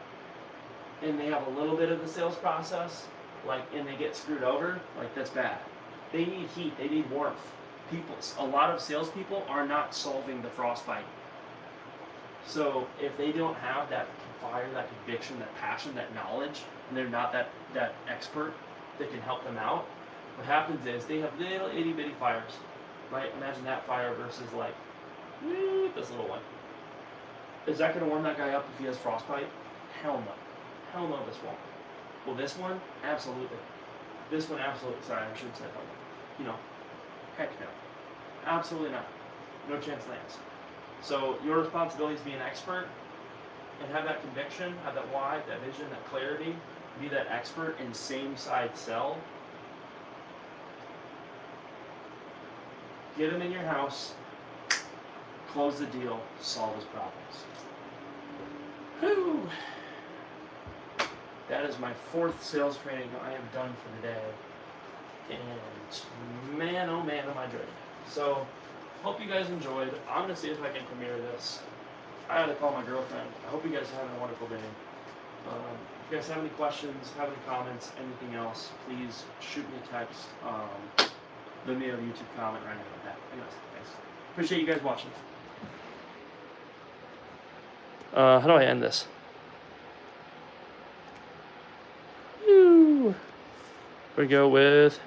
[SPEAKER 1] and they have a little bit of the sales process, and they get screwed over, that's bad. They need heat, they need warmth. A lot of salespeople are not solving the frostbite. So if they don't have that fire, that conviction, that passion, that knowledge, and they're not that expert that can help them out, what happens is they have little itty bitty fires, right? Imagine that fire versus this little one. Is that going to warm that guy up if he has frostbite? Hell no. Hell no, this won't. Well, this one, absolutely. This one, absolutely. Sorry, I shouldn't say that. Heck no. Absolutely not. No chance lands. So your responsibility is to be an expert and have that conviction, have that why, that vision, that clarity, be that expert in same side sell. Get him in your house, close the deal, solve his problems. Whew. That is my 4th sales training I am done for the day. And man, oh man, am I good. So, hope you guys enjoyed. I'm going to see if I can premiere this. I had to call my girlfriend. I hope you guys are having a wonderful day. If you guys have any questions, have any comments, anything else, please shoot me a text. Leave me a YouTube comment right now like that. Anyways, thanks. Appreciate you guys watching. How do I end this? We go with